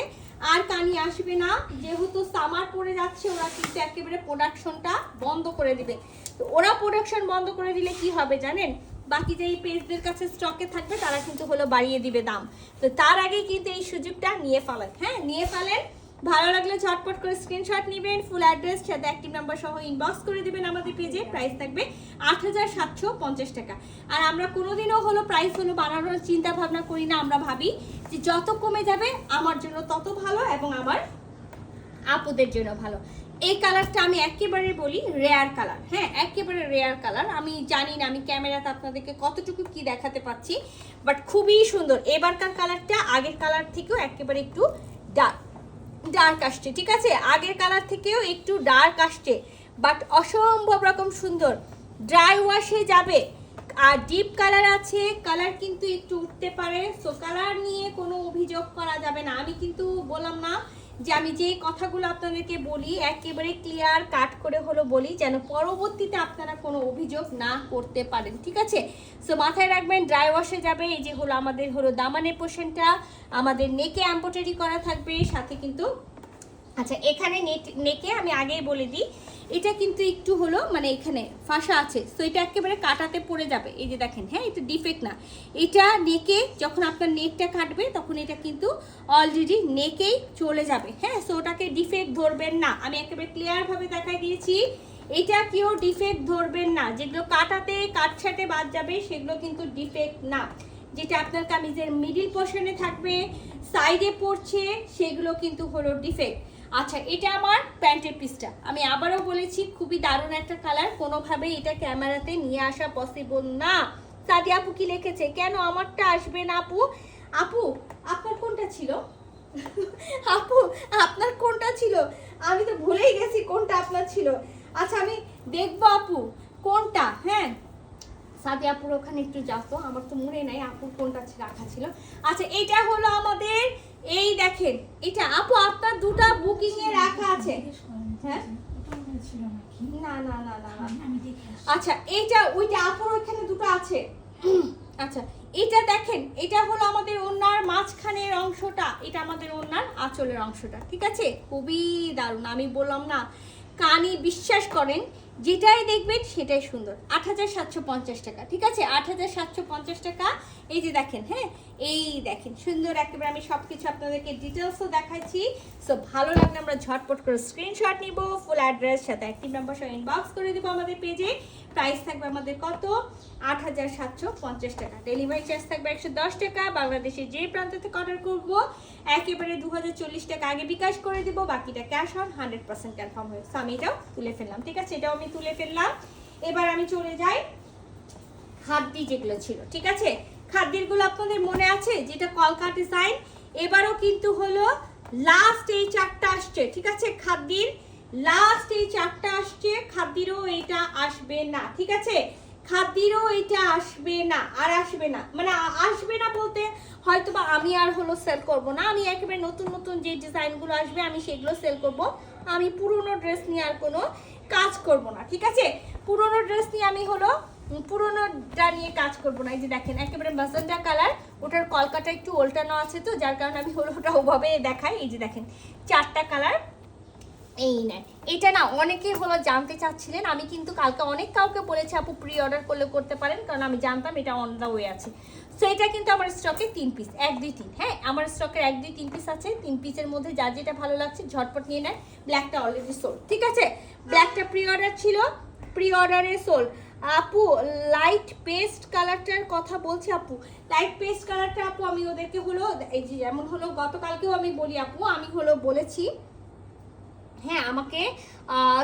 আর কানি আসবে না, যেহেতু সামার পড়ে যাচ্ছে ওরা কিন্তু একেবারে প্রোডাকশনটা বন্ধ করে দিবে। তো ওরা প্রোডাকশন বন্ধ করে দিলে কি হবে জানেন, বাকি যে এই পেজদের কাছে স্টকে থাকবে তারা কিন্তু হলো বাড়িয়ে দিবে দাম। তো তার আগে কিন্তু এই সুযোগটা নিয়ে ফেলেন, হ্যাঁ নিয়ে ফেলেন। ভালো লাগলে ঝটপট করে স্ক্রিনশট নেবেন, ফুল অ্যাড্রেস সাথে অ্যাক্টিভ নাম্বার সহ ইনবক্স করে দিবেন আমাদের পেজে। প্রাইস থাকবে 8750 টাকা। আর আমরা কোনোদিনও হলো প্রাইস হলো বাড়ানোর চিন্তা ভাবনা করি না, আমরা ভাবি যে যত কমে যাবে আমার জন্য তত ভালো এবং আমার আপুদের জন্য ভালো। এই কালারটা আমি একেবারে বলি রেয়ার কালার, হ্যাঁ একেবারে রেয়ার কালার। আমি জানি না আমি ক্যামেরাতে আপনাদেরকে কতটুকু কি দেখাতে পাচ্ছি, বাট খুবই সুন্দর। এবারকার কালারটা আগের কালার থেকেও একেবারে একটু ডার্ক আসছে, ঠিক আছে? আগের কালার থেকেও একটু ডার্ক আসছে, বাট অসম্ভব রকম সুন্দর। ড্রাই ওয়াশে যাবে, আর ডিপ কালার আছে, কালার কিন্তু একটু উঠতে পারে, সো কালার নিয়ে কোনো অভিযোগ করা যাবে না। আমি কিন্তু বললাম না যে আমি যে কথাগুলো আপনাদেরকে বলি একেবারে ক্লিয়ার কাট করে হলো বলি, যেন পরবর্তীতে আপনারা কোনো অভিযোগ না করতে পারেন, ঠিক আছে? সো মাথায় রাখবেন ড্রাই ওয়াশে যাবে। এই যে হলো আমাদের হলো দামানের পোর্শনটা, আমাদের নেকে এমব্রয়ডারি করা থাকবে, সাথে কিন্তু আচ্ছা এখানে নেকে আমি আগেই বলে দিই এটা কিন্তু একটু হলো মানে এখানে ফাঁসা আছে, সো এটা একেবারে কাটাতে পড়ে যাবে। এই যে দেখেন, হ্যাঁ এটা ডিফেক্ট না, এটা নেকে যখন আপনার নেকটা কাটবে তখন এটা কিন্তু অলরেডি নেকেই চলে যাবে, হ্যাঁ সো ওটাকে ডিফেক্ট ধরবেন না। আমি একেবারে ক্লিয়ারভাবে দেখাই দিয়েছি, এটা কেউ ডিফেক্ট ধরবেন না। যেগুলো কাটাতে কাটছাটে বাদ যাবে সেগুলো কিন্তু ডিফেক্ট না। যেটা আপনার কামিজের মিডিল পোর্শনে থাকবে, সাইডে পড়ছে, সেগুলো কিন্তু হলো ডিফেক্ট। আচ্ছা এটা আমার প্যান্টের পিসটা, আমি আবারও বলেছি খুবই দারুণ একটা কালার, কোনোভাবেই এটা ক্যামেরাতে নিয়ে আসা পসিবল না। সাদিয়া আপু কি লিখেছে, কেন আমারটা আসবে না আপু? আপু আপনার কোনটা ছিল? আপু আপনার কোনটা ছিল? আমি তো ভুলেই গেছি কোনটা আপনার ছিল। আচ্ছা আমি দেখবো আপু কোনটা, হ্যাঁ সাদিয়া আপুর ওখানে একটু যাও তো, আমার তো মনে নাই আপুর কোনটা রাখা ছিল। আচ্ছা এটা হলো আমাদের, এই দেখেন এটা আপু আপনার দুটো বুকিং এ রাখা আছে। হ্যাঁ না না না না, আচ্ছা এইটা ওইটা আপুর ওইখানে দুটো আছে। আচ্ছা এটা দেখেন, এটা হলো আমাদের ওড়নার মাঝখানের অংশটা, এটা আমাদের ওড়নার আঁচলের অংশটা, ঠিক আছে? খুবই দারুণ, আমি বললাম না, কানি বিশ্বাস করেন যেটাই দেখবেন সেটাই সুন্দর। 8750 টাকা, ঠিক আছে? 8750 টাকা। এই যে দেখেন, হ্যাঁ এই দেখেন সুন্দর একেবারে, আমি সব কিছু আপনাদেরকে ডিটেলসও দেখাচ্ছি। সো ভালো লাগলে আমরা ঝটপট করে স্ক্রিনশট নিব, ফুল অ্যাড্রেস সাথে অ্যাক্টিভ নাম্বার সহ ইনবক্স করে দেবো আমাদের পেজে। প্রাইস থাকবে আমাদের কত? 8750 টাকা। ডেলিভারি চার্জ থাকবে 110 টাকা। বাংলাদেশের যে প্রান্ত থেকে অর্ডার করবো একেবারে 2040 টাকা আগে বিকাশ করে দিব, বাকিটা ক্যাশ অন 100% কনফার্ম হয়েছে। আমি এটাও তুলে ফেললাম, ঠিক আছে? এটাও আমি তুলে ফেললাম। এবার আমি চলে যাই খাদ্যি যেগুলো ছিল, ঠিক আছে? খাদ্যেরগুলো আপনাদের মনে আছে, যেটা কলকা ডিজাইন, এবারও কিন্তু হলো লাস্ট এই চারটা আসছে, ঠিক আছে? খাদ্যির লাস্ট এই চারটা আসছে, খাদ্যিরও এইটা আসবে না, ঠিক আছে? খাদ্যিরও এটা আসবে না, আর আসবে না, মানে আসবে না বলতে হয়তো বা আমি আর হলো সেল করব না, আমি একেবারে নতুন নতুন যে ডিজাইনগুলো আসবে আমি সেগুলো সেল করব। আমি পুরনো ড্রেস নিয়ে আর কোনো কাজ করব না, ঠিক আছে? পুরনো ড্রেস নিয়ে আমি হলো পুরোনোটা নিয়ে কাজ করবো না। এই যে দেখেন একেবারে ম্যাজেন্টা কালার, ওটার কলকাটা একটু উল্টানো আছে তো যার কারণে আমি হলো ওটা ওভাবে দেখাই। এই যে দেখেন চারটা কালার, এই নেন। এটা না অনেকেই হলো জানতে চাচ্ছিলেন, আমি কিন্তু কালকে অনেক কাউকে বলেছি আপু প্রি অর্ডার করলে করতে পারেন, কারণ আমি জানতাম এটা অন দ্য ওয়ে আছে। সো এটা কিন্তু আমার স্টকে 3 পিস, 1 2 3, হ্যাঁ আমার স্টকের 1 2 3 পিস আছে। 3 পিসের মধ্যে যার যেটা ভালো লাগছে ঝটপট নিয়ে নেন। ব্ল্যাকটা অলরেডি সোল্ড, ঠিক আছে? ব্ল্যাকটা প্রি অর্ডার ছিল, প্রি অর্ডারে সোল্ড। আপু লাইট পেস্ট কালারটার কথা বলছি, আপু লাইট পেস্ট কালারটা আপু আমি ওদেরকে হলো এই যে যেমন হলো গতকালকেও আমি বলি আপু, আমি হলো বলেছি, হ্যাঁ আমাকে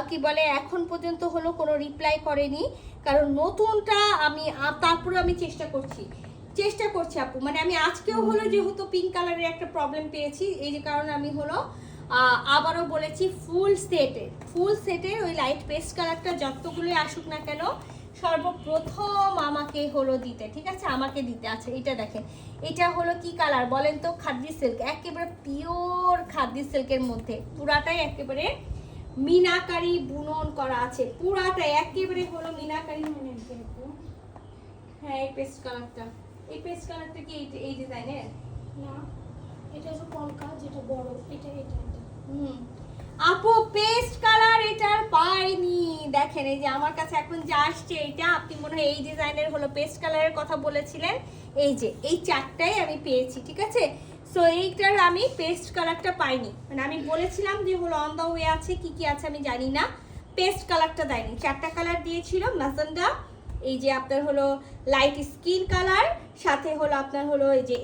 কি বলে এখন পর্যন্ত হলো কোনো রিপ্লাই করেনি, কারণ নতুনটা আমি তারপরে আমি চেষ্টা করছি আপু, মানে আমি আজকেও হলো যেহেতু পিঙ্ক কালারের একটা প্রবলেম পেয়েছি, এই যে কারণে আমি হলো আবারও বলেছি ফুল সেটের ওই লাইট পেস্ট কালারটা যতগুলোই আসুক না কেন সর্বপ্রথম আমাকে হলো দিতে, ঠিক আছে? আমাকে দিতে। আচ্ছা এটা দেখেন, এটা হলো কি কালার বলেন তো? খাদ্দি সিল্ক, একেবারে পিওর খাদ্দি সিল্কের মধ্যে, পুরাটাই একেবারে মিনাকারি বুনন করা আছে, পুরাটাই একেবারে হলো মিনাকারি। হ্যাঁ এই পেস্ট কালারটা কি এই ডিজাইনের না, এটা হচ্ছে কলকা, যেটা বড়, এটা আপু পেস্ট কালার এটার পাইনি। দেখেন এই যে আমার কাছে এখন যা আসছে এটা, আপনি মনে হয় এই ডিজাইনের হলো পেস্ট কালারের কথা বলেছিলেন, এই যে এই চারটাই আমি পেয়েছি, ঠিক আছে? সো এইটার আমি পেস্ট কালারটা পাইনি, মানে আমি বলেছিলাম যে হলো অন দ্য ওয়ে আছে, কি কি আছে আমি জানি না, পেস্ট কালারটা দেয়নি। চারটা কালার দিয়েছিল, ম্যাজেন্টা, এই যে আপনার হলো লাইট স্কিন কালার, সাথে হলো আপনার হলো এই যে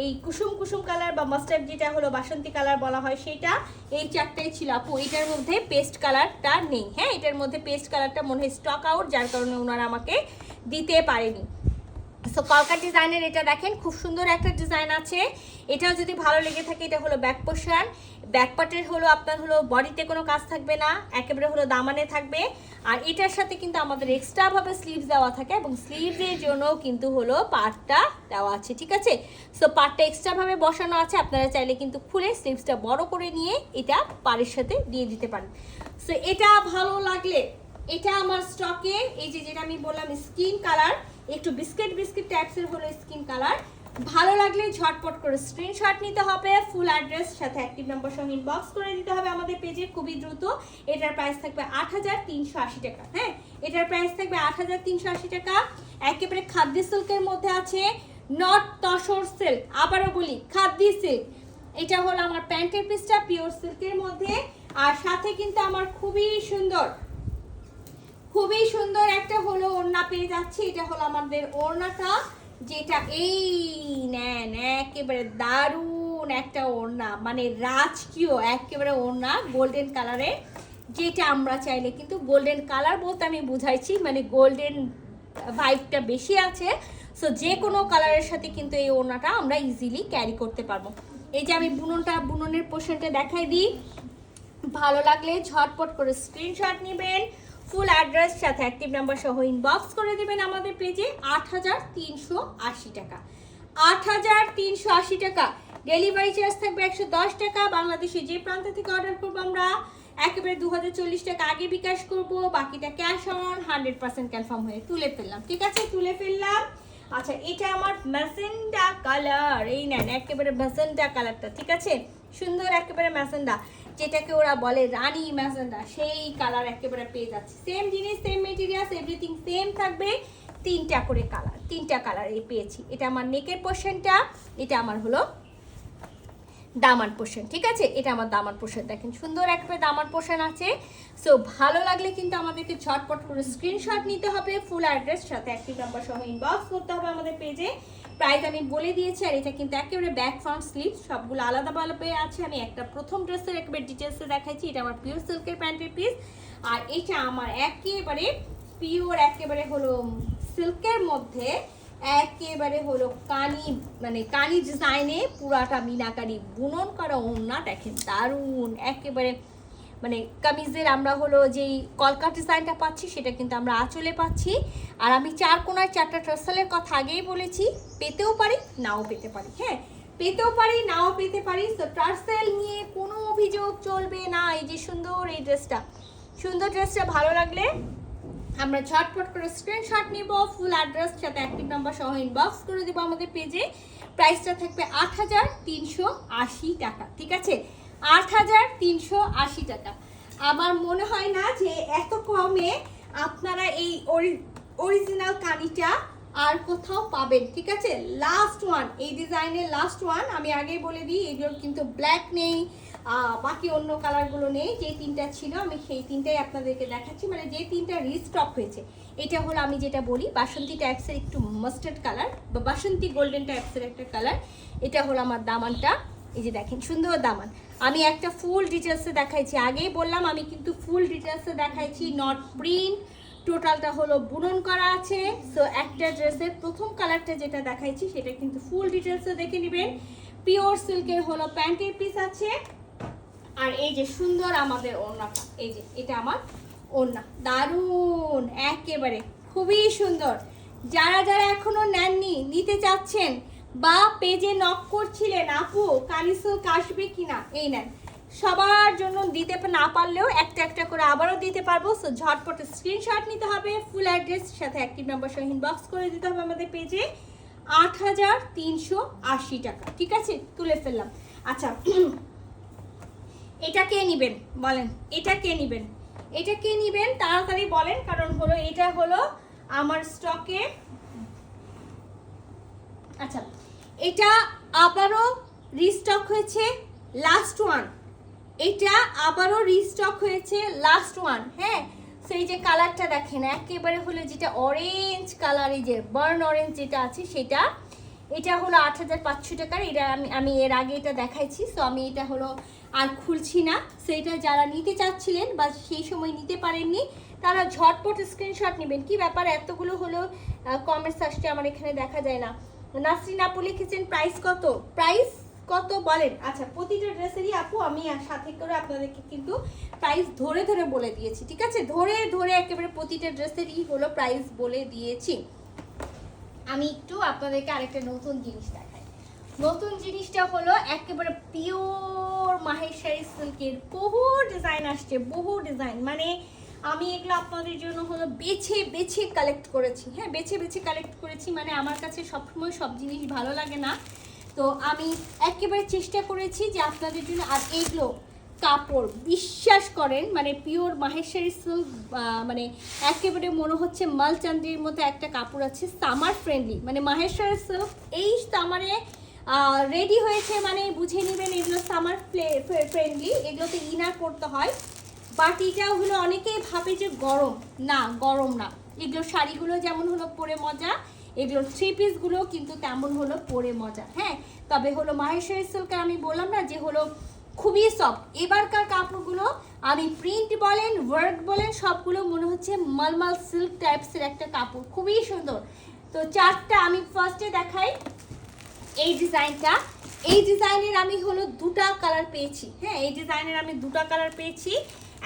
এই কুসুম কালার বা মাস্টার্ড যেটা হলো বাসন্তী কালার বলা হয় সেটা, এই চারটাই ছিল আপু। এটার মধ্যে পেস্ট কালারটা নেই, হ্যাঁ এটার মধ্যে পেস্ট কালারটা মনে হয় স্টক আউট, যার কারণে ওনারা আমাকে দিতে পারেনি। সো কলকা ডিজাইনের এটা দেখেন খুব সুন্দর একটা ডিজাইন আছে, এটাও যদি ভালো লেগে থাকে, এটা হলো ব্যাক পোর্শন, ব্যাক পার্টের হলো আপনার হলো বডিতে কোনো কাজ থাকবে না, একেবারে হলো দামানে থাকবে। আর এটার সাথে কিন্তু আমাদের এক্সট্রা ভাবে স্লিভস দেওয়া থাকে, এবং স্লিভসের জন্য কিন্তু হলো পার্টটা দেওয়া আছে, ঠিক আছে? সো পার্টটা এক্সট্রা ভাবে বসানো আছে, আপনারা চাইলে কিন্তু খুলে স্লিভসটা বড় করে নিয়ে এটা পাড়ের সাথে দিয়ে দিতে পারেন। সো এটা ভালো লাগলে, এটা আমার স্টকে এই যে যেটা আমি বললাম স্কিন কালার, একটু বিস্কিট টাইপসের হলো স্কিন কালার, ভালো লাগলে ঝটপট করে স্ক্রিনশট নিতে হবে, ফুল অ্যাড্রেস সাথে অ্যাক্টিভ নাম্বার সহ ইনবক্স করে দিতে হবে আমাদের পেজে খুবই দ্রুত। এটার প্রাইস থাকবে 8380 টাকা, হ্যাঁ এটার প্রাইস থাকবে 8380 টাকা। একেবারে খাদ্দি সিল্কের মধ্যে আছে, নট তসর সিল্ক, আবারও বলি খাদ্দি সিল্ক। এটা হলো আমার প্যান্টের পিসটা পিওর সিল্কের মধ্যে, আর সাথে কিন্তু আমার খুবই সুন্দর একটা হলো ওড়না পেয়ে যাচ্ছে। এটা হলো আমাদের ওড়নাটা, যেটা এই নেন একেবারে দারুণ একটা ওড়না, মানে রাজকীয় একেবারে ওড়না গোল্ডেন কালারের, যেটা আমরা চাইলে কিন্তু গোল্ডেন কালার বলতে আমি বুঝাইছি মানে গোল্ডেন ভাইবটা বেশি আছে। সো যে কোনো কালারের সাথে কিন্তু এই ওড়নাটা আমরা ইজিলি ক্যারি করতে পারবো। এই যে আমি বুননের পোর্শনটা দেখাই দিই, ভালো লাগলে ঝটপট করে স্ক্রিনশট নেবেন, ফুল অ্যাড্রেস সাথে অ্যাক্টিভ নাম্বার সহ ইনবক্স করে দেবেন আমাদের পেজে। 8,380 টাকা, 8,380 টাকা। ডেলিভারি চার্জ থাকবে 110 টাকা। বাংলাদেশে যে প্রান্ত থেকে অর্ডার করবো আমরা একেবারে 2040 টাকা আগে বিকাশ করব, বাকিটা ক্যাশ অন 100% কনফার্ম হয়ে তুলে ফেললাম। ঠিক আছে, তুলে ফেললাম। আচ্ছা, এটা আমার ম্যাজেন্ডা কালার, এই নেন একেবারে ম্যাজেন্ডা কালারটা। ঠিক আছে, সুন্দর একেবারে ম্যাজেন্ডা, যেটাকে ওরা বলে রানী ম্যাজেন্ডা, সেই কালার একেবারে পেয়ে যাচ্ছে। সেম জিনিস, সেম মেটেরিয়ালস, এভরিথিং সেম থাকবে। তিনটা করে কালার, তিনটা কালার এই পেয়েছি। এটা আমার নেকের পোর্শনটা, এটা আমার হলো দামান পোর্শন। ঠিক আছে, এটা আমার দামান পোর্শন, দেখেন সুন্দর একটা দামান পোর্শন আছে। সো ভালো লাগলে কিন্তু আমাদেরকে ঝটপট করে স্ক্রিনশট নিতে হবে, ফুল অ্যাড্রেস সাথে অ্যাক্টিভ নাম্বার সহ ইনবক্স করতে হবে আমাদের পেজে। প্রাইস আমি বলে দিয়েছি, আর এটা কিন্তু একেবারে ব্যাক ফ্রন্ট স্লিভ সবগুলো আলাদাভাবে আছে। আমি একটা প্রথম ড্রেসের একেবারে ডিটেলসে দেখাচ্ছি। এটা আমার পিওর সিল্কের প্যান্টের পিস, আর এটা আমার একেবারে পিওর একেবারে হলো সিল্কের মধ্যে একেবারে হলো কানি, মানে কানি ডিজাইনে পুরাটা মিনাকারি বুনন করা ওড়না, দেখেন দারুণ একেবারে। মানে কামিজের আমরা হলো যেই কলকা ডিজাইনটা পাচ্ছি সেটা কিন্তু আমরা আঁচলে পাচ্ছি। আর আমি 4 কোণার 4টা টার্সেলের কথা আগেই বলেছি, পেতেও পারি নাও পেতে পারি। হ্যাঁ, পেতেও পারি নাও পেতে পারি। তো টার্সেল নিয়ে কোনো অভিযোগ চলবে না। এই যে সুন্দর এই ড্রেসটা, সুন্দর ড্রেসটা ভালো লাগলে আমরা ঝটপট করে স্ক্রিনশট নিব, ফুল অ্যাড্রেস সাথে অ্যাক্টিভ নাম্বার সহ ইনবক্স করে দেবো আমাদের পেজে। প্রাইসটা থাকবে 8,380 টাকা। ঠিক আছে, 8,380 টাকা। আমার মনে হয় না যে এত কমে আপনারা এই অরিজিনাল কানিটা আর কোথাও পাবেন। ঠিক আছে, লাস্ট ওয়ান, এই ডিজাইনের লাস্ট ওয়ান। আমি আগেই বলে দিই, এগুলোর কিন্তু ব্ল্যাক নেই, বাকি অন্য কালারগুলো নেই। যে তিনটা ছিল আমি সেই তিনটাই আপনাদেরকে দেখাচ্ছি, মানে যে তিনটা রিস্টক হয়েছে। এটা হলো আমি যেটা বলি বাসন্তী টাইপসের একটু মাস্টার্ড কালার বা বাসন্তী গোল্ডেন টাইপসের একটা কালার। এটা হলো আমার দামানটা, এই যে দেখেন সুন্দর দামান। আমি একটা ফুল ডিটেলসে দেখাইছি, আগেই বললাম আমি কিন্তু ফুল ডিটেলসে দেখাইছি, নট প্রিন্ট, টোটালটা হলো বুনন করা আছে। সো একটা ড্রেসের প্রথম কালারটা যেটা দেখাইছি সেটা কিন্তু ফুল ডিটেলসে দেখে নেবেন। পিওর সিল্কের হলো প্যান্টের পিস আছে, আর এই যে সুন্দর আমাদের ওড়নাটা, এই যে এটা আমার ওড়না, দারুণ একেবারে খুবই সুন্দর। যারা যারা এখনো নেননি, নিতে চাচ্ছেন বা পেজে নক করছিলেন আপু কানি সিল্ক আসবে কিনা, এই নেন। সবার জন্য দিতে না পারলেও একটা একটা করে আবারও দিতে পারবো। সো ঝটপট স্ক্রিনশট নিতে হবে, ফুল অ্যাড্রেস সাথে অ্যাক্টিভ নাম্বার সহ ইনবক্স করে দিতে হবে আমাদের পেজে। 8,380 টাকা। ঠিক আছে, তুলে ফেললাম। আচ্ছা, এটা কে নেবেন বলেন, এটা কে নেবেন, এটা কে নেবেন তাড়াতাড়ি বলেন, কারণ হলো এটা হলো আমার স্টকে। আচ্ছা, এটা আবারও রিস্টক হয়েছে, লাস্ট ওয়ান। এটা আবারও রিস্টক হয়েছে, লাস্ট ওয়ান। হ্যাঁ, সেই যে কালারটা দেখেন একেবারে হলো যেটা অরেঞ্জ কালার, এই যে বার্ন অরেঞ্জ যেটা আছে সেটা, এটা হলো 8,500 টাকার। এটা আমি এর আগে এটা দেখাইছি। সো আমি এটা হলো আর খুলছি না। সেটা যারা নিতে চাচ্ছিলেন বা সেই সময় নিতে পারেননি তারা ঝটপট স্ক্রিনশট নেবেন। কি ব্যাপার এতগুলো হলো কমেন্টস আসছে আমার এখানে দেখা যায় না। নাসরিন আপু লিখেছেন প্রাইস কত, প্রাইস কত বলেন। আচ্ছা, প্রতিটা ড্রেসেরই আপু আমি সাথে করে আপনাদেরকে কিন্তু প্রাইস ধরে ধরে বলে দিয়েছি। ঠিক আছে, ধরে ধরে একেবারে প্রতিটা ড্রেসেরই হলো প্রাইস বলে দিয়েছি। আমি একটু আপনাদেরকে আরেকটা নতুন জিনিস দেখাই। নতুন জিনিসটা হলো একেবারে পিওর মাহেশ্বরী সিল্কের বহু ডিজাইন আসছে, বহু ডিজাইন। মানে আমি এগুলো আপনাদের জন্য হলো বেছে বেছে কালেক্ট করেছি। হ্যাঁ, বেছে বেছে কালেক্ট করেছি, মানে আমার কাছে সবসময় সব জিনিস ভালো লাগে না। তো আমি একেবারে চেষ্টা করেছি যে আপনাদের জন্য। আর এইগুলো কাপড় বিশ্বাস করেন, মানে পিওর মাহেশ্বরী সিল্ক, মানে একেবারে মনে হচ্ছে মালচান্দির মতো একটা কাপড় আছে, সামার ফ্রেন্ডলি। মানে মাহেশ্বরী সিল্ক এই সামারে রেডি হয়েছে, মানে বুঝে নেবেন এগুলো সামার ফ্রেন্ডলি। এগুলোতে ইনার করতে হয়, বাট এটা হলো অনেকেই ভাবে যে গরম, না গরম না। এগুলো শাড়িগুলো যেমন হলো পরে মজা, এগুলোর থ্রি পিসগুলো কিন্তু তেমন হলো পরে মজা। হ্যাঁ, তবে হলো মাহেশ্বরী সিল্কের আমি বললাম না যে হলো খুবই সফট। এবারকার কাপড়গুলো আমি প্রিন্ট বলেন ওয়ার্ক বলেন সবগুলো মনে হচ্ছে মালমাল সিল্ক টাইপসের একটা কাপড়, খুবই সুন্দর। তো চারটা আমি ফার্স্টে দেখাই এই ডিজাইনটা। এই ডিজাইনের আমি হলো দুটা কালার পেয়েছি। হ্যাঁ, এই ডিজাইনের আমি দুটা কালার পেয়েছি।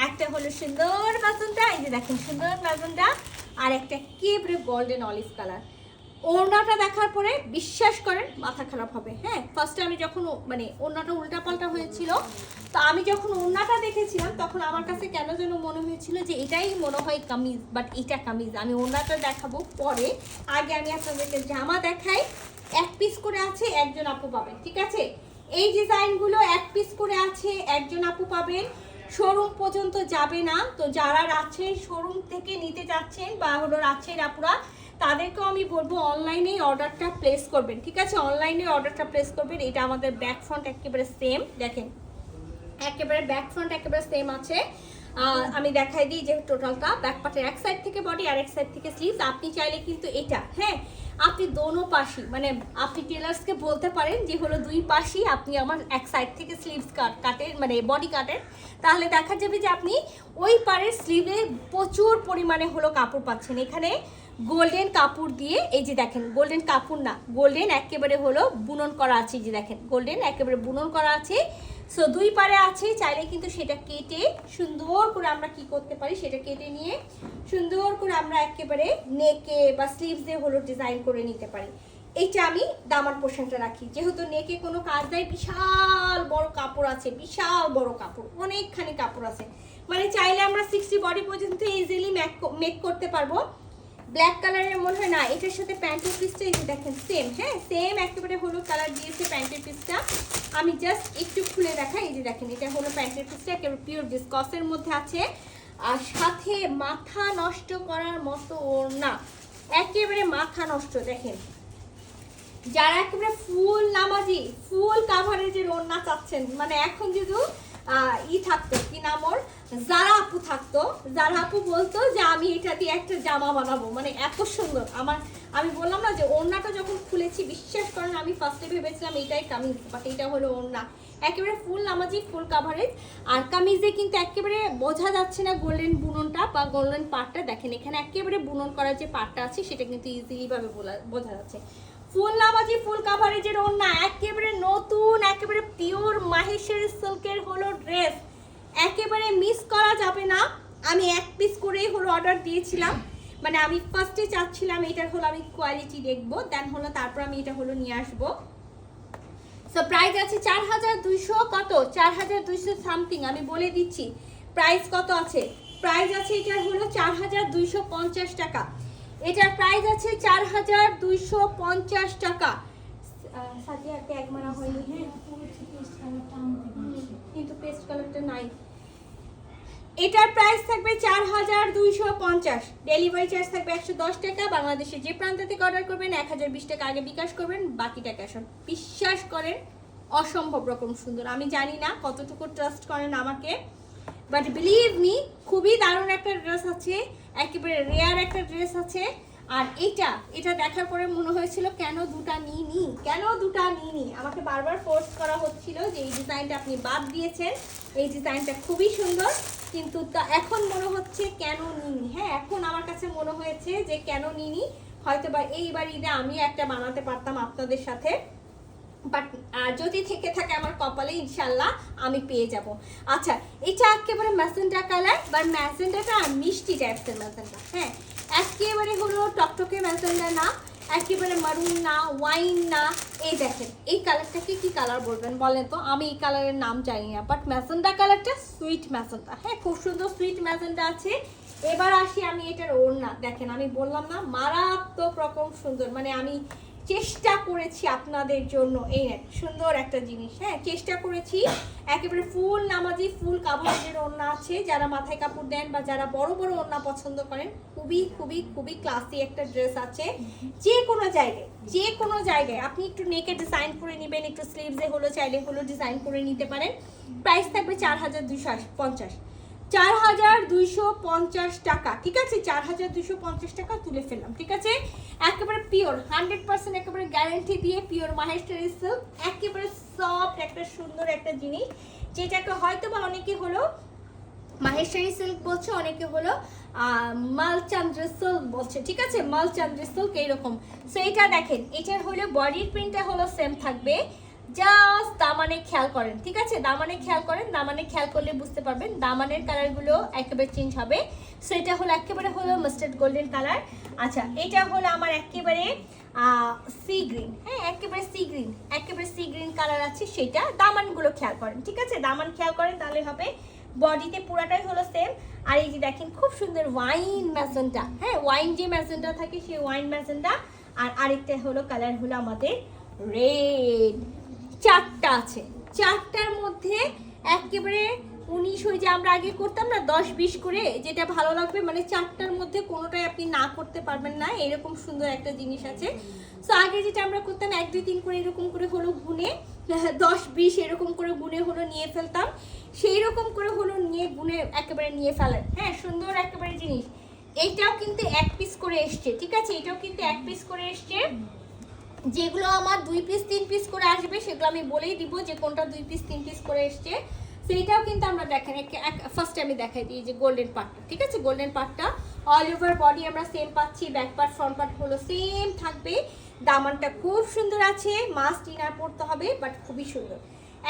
একটা হলো সুন্দর ম্যাজেন্টা, এই যে দেখেন সুন্দর ম্যাজেন্টা, আর একটা কেবরে গোল্ডেন অলিভ কালার। ওড়নাটা দেখার পরে বিশ্বাস করেন মাথা খারাপ হবে। হ্যাঁ, ফার্স্টে আমি যখন মানে ওড়নাটা উল্টাপাল্টা হয়েছিল, তো আমি যখন ওড়নাটা দেখেছিলাম তখন আমার কাছে কেন যেন মনে হয়েছিল যে এটাই মনে হয় কামিজ, বাট এটা কামিজ। আমি ওড়নাটা দেখাবো পরে, আগে আমি আপনাদেরকে জামা দেখাই। এক পিস করে আছে, একজন আপু পাবেন, ঠিক আছে? এই ডিজাইনগুলো এক পিস করে আছে, একজন আপু পাবেন, শোরুম পর্যন্ত যাবে না। তো যারা রাজশাহী শোরুম থেকে নিতে যাচ্ছেন বা হলো রাজশাহীর আপুরা, তাদেরকেও আমি বলবো অনলাইনেই অর্ডারটা প্লেস করবেন, ঠিক আছে? অনলাইনে অর্ডারটা প্লেস করবেন। এটা আমাদের ব্যাক ফ্রন্ট একেবারে সেম, দেখেন একেবারে ব্যাক ফ্রন্ট একেবারে সেম আছে। আমি দেখাই দিই যে টোটালটা ব্যাক পার্টের এক সাইড থেকে বডি আর এক সাইড থেকে স্লিভস। আপনি চাইলে কিন্তু এটা, হ্যাঁ, আপনি দোনো পাশই, মানে আপনি টেলার্সকে বলতে পারেন যে হলো দুই পাশই আপনি আমার এক সাইড থেকে স্লিভস কাটেন, মানে বডি কাটেন, তাহলে দেখা যাবে যে আপনি ওই পারের স্লিভে প্রচুর পরিমাণে হলো কাপড় পাচ্ছেন। এখানে গোল্ডেন কাপড় দিয়ে, এই যে দেখেন গোল্ডেন কাপড় না, গোল্ডেন একেবারে হলো বুনন করা আছে, যে দেখেন গোল্ডেন একেবারে বুনন করা আছে। সো দুই পারে আছে, চাইলে কিন্তু সেটা কেটে সুন্দর করে আমরা কি করতে পারি, সেটা কেটে নিয়ে সুন্দর করে আমরা একেবারে নেকে বা স্লিভসে হলো ডিজাইন করে নিতে পারি। এইটা আমি দামার পোর্শনটা রাখি, যেহেতু নেকে কোনো কাজ দেয়, বিশাল বড় কাপড় আছে, বিশাল বড় কাপড়, অনেকখানি কাপড় আছে, মানে চাইলে আমরা 60 বডি পর্যন্ত ইজিলি মেক করতে পারবো। ব্ল্যাক কালারের মনে হয় না, এটার সাথে প্যান্টের পিসটা এই যে দেখেন সেম, হ্যাঁ সেম একেবারে হলুদ কালার দিয়েছে প্যান্টের পিসটা। আমি জাস্ট একটু খুলে দেখাই, এই যে দেখেন এটা হলো প্যান্টের পিসটা, একেবারে পিওর ডিসকসের মধ্যে আছে, আর সাথে মাথা নষ্ট করার মতো ওড়না, একেবারে মাথা নষ্ট। দেখেন যারা একেবারে ফুল নামাজি, ফুল কাভারেজের ওড়না চাচ্ছেন, মানে এখন যদি থাকতো, কি নাম ওর, যারা আপু থাকতো, যারা আপু বলতো যে আমি এটা দিয়ে একটা জামা বানাবো, মানে এত সুন্দর। আমি বললাম না যে ওড়নাটা যখন খুলেছি, বিশ্বাস করেন আমি ফার্স্টে ভেবেছিলাম এটাই কামিজ, বাট এটা হলো ওড়না, একেবারে ফুল নামাজি, ফুল কাভারেজ। আর কামিজে কিন্তু একেবারে বোঝা যাচ্ছে না গোল্ডেন বুননটা বা গোল্ডেন পার্টটা, দেখেন এখানে একেবারে বুনন করার যে পার্টটা আছে সেটা কিন্তু ইজিলি ভাবে বোঝা যাচ্ছে। ফুল নামাজি, ফুল কাভারেজের ওড়না, একেবারে নতুন, একেবারে পিওর মাহেশ্বরী সিল্কের হলো ড্রেস, একেবারে মিস করা যাবে না। আমি এক পিস করেই হলো অর্ডার দিয়েছিলাম, মানে আমি ফার্স্টে চাচ্ছিলাম এটার হলো আমি কোয়ালিটি দেখবো, দেন হলো তারপর আমি এটা হলো নিয়ে আসবো। সো প্রাইস আছে 4200, কত 4200 সামথিং, আমি বলে দিচ্ছি প্রাইস কত আছে। প্রাইস আছে এটার হলো 4250 টাকা, এটার প্রাইস আছে 4250 টাকা। সাথে একটা এক মারা হয়নি, হ্যাঁ কিন্তু পেস্ট কালারটা নাই। এটার প্রাইস থাকবে 4250, ডেলিভারি চার্জ থাকবে 110 টাকা। বাংলাদেশে যে প্রান্ত থেকে অর্ডার করবেন 1020 টাকা আগে বিকাশ করবেন, বাকি টাকা ক্যাশ অন। বিশ্বাস করেন অসম্ভব রকম সুন্দর। আমি জানি না কতটুকু ট্রাস্ট করেন আমাকে, বাট বিলিভ মি খুবই দারুণ একটা ড্রেস আছে, একেবারে রেয়ার একটা ড্রেস আছে। আর এটা দেখার পরে মনে হয়েছিল কেন দুটা নিইনি, আমাকে বারবার ফোর্স করা হচ্ছিল যে এই ডিজাইনটা আপনি বাদ দিয়েছেন, এই ডিজাইনটা খুবই সুন্দর, কিন্তু এখন মনে হচ্ছে কেন নিইনি। হ্যাঁ, এখন আমার কাছে মনে হয়েছে যে কেন নিইনি, হয়তো বা এইবার ঈদে আমি একটা বানাতে পারতাম আপনাদের সাথে, বাট যদি থেকে থাকে আমার কপালে ইনশাল্লাহ আমি পেয়ে যাব। আচ্ছা, এটা একেবারে ম্যাজেন্টা কালার, বা ম্যাজেন্টাটা মিষ্টি টাইপসের ম্যাজেন্টা, হ্যাঁ একেবারে হলো টকটকে ম্যাজেন্টা না, একেবারে মারুন না, ওয়াইন না। এই দেখেন এই কালারটাকে কি কালার বলবেন বলেন তো, আমি এই কালারের নাম জানি না, বাট ম্যাজেন্টা কালারটা সুইট ম্যাজেন্টা, হ্যাঁ খুব সুন্দর সুইট ম্যাজেন্টা আছে। এবার আসি আমি এটার ওড়না, দেখেন আমি বললাম না মারাত্মক রকম সুন্দর, মানে আমি চেষ্টা করেছি আপনাদের জন্য এই সুন্দর একটা জিনিস, হ্যাঁ চেষ্টা করেছি। একেবারে ফুল নামাজি, ফুল কাভারেজের ওড়না আছে, যারা মাথায় কাপড় দেন বা যারা বড় বড় ওড়না পছন্দ করেন, খুবই খুবই খুবই ক্লাসি একটা ড্রেস আছে। যে কোনো জায়গায় আপনি একটু নেকে ডিজাইন করে নেবেন, একটু স্লিভসে হলো চাইলে হলো ডিজাইন করে নিতে পারেন। প্রাইস থাকবে 4250, 4250 টাকা, ঠিক আছে 4250 টাকা তুলে ফেললাম, ঠিক আছে। একেবারে পিওর 100% একেবারে গ্যারান্টি দিয়ে পিওর মাহেশ্বরী সিল্ক, একেবারে সফট একটা সুন্দর একটা জিনিস, যেটাকে হয়তো বা অনেকে হলো মাহেশ্বরী সিল্ক বলছে, অনেকে হলো মালচান্দ্র সিল্ক বলছে, ঠিক আছে মালচান্দ্র সিল্ক এইরকম। সো এটা দেখেন, এটার হলো বডির প্রিন্টটা হলো সেম থাকবে, জাস্ট দামানে খেয়াল করেন, ঠিক আছে? দামানে খেয়াল করেন, দামানে খেয়াল করলে বুঝতে পারবেন দামানের কালারগুলো একেবারে চেঞ্জ হবে। সো এটা হলো একেবারে হলো মাস্টার্ড গোল্ডেন কালার। আচ্ছা, এটা হলো আমার একেবারে সি গ্রিন, হ্যাঁ একেবারে সি গ্রিন, একেবারে সি গ্রিন কালার আছে সেটা। দামানগুলো খেয়াল করেন, ঠিক আছে? দামান খেয়াল করেন তাহলে হবে। বডিতে পুরাটাই হলো সেম। আর এই যে দেখেন খুব সুন্দর ওয়াইন ম্যাজেন্টা, হ্যাঁ ওয়াইন যে ম্যাজেন্টা থাকে সেই ওয়াইন ম্যাজেন্টা। আর আরেকটা হলো কালার হলো আমাদের রেড। চারটা আছে, চারটার মধ্যে একেবারে 19 ওই যে আমরা আগে করতাম না 10-20 করে, যেটা ভালো লাগবে, মানে চারটার মধ্যে কোনোটাই আপনি না করতে পারবেন না, এরকম সুন্দর একটা জিনিস আছে। সো আগে যেটা আমরা করতাম 1 2 3 করে এরকম করে হলো গুনে 10-20 এরকম করে গুনে হলো নিয়ে ফেলতাম, সেই রকম করে হলো নিয়ে গুনে একেবারে নিয়ে ফেলেন, হ্যাঁ সুন্দর একেবারে জিনিস। এইটাও কিন্তু 1 পিস করে এসছে, ঠিক আছে? এটাও কিন্তু 1 পিস করে এসছে। যেগুলো আমার 2 পিস 3 পিস করে আসবে সেগুলো আমি বলেই দিব যে কোনটা 2 পিস 3 পিস করে এসছে। সেইটাও কিন্তু আমরা দেখেন ফার্স্টে আমি দেখাই দিই যে গোল্ডেন পার্টটা, ঠিক আছে? গোল্ডেন পার্টটা অল ওভার বডি আমরা সেম পাচ্ছি, ব্যাক পার্ট ফ্রন্ট পার্ট হলো সেম থাকবে। দামানটা খুব সুন্দর আছে, মাস্ট ইনার পড়তে হবে, বাট খুবই সুন্দর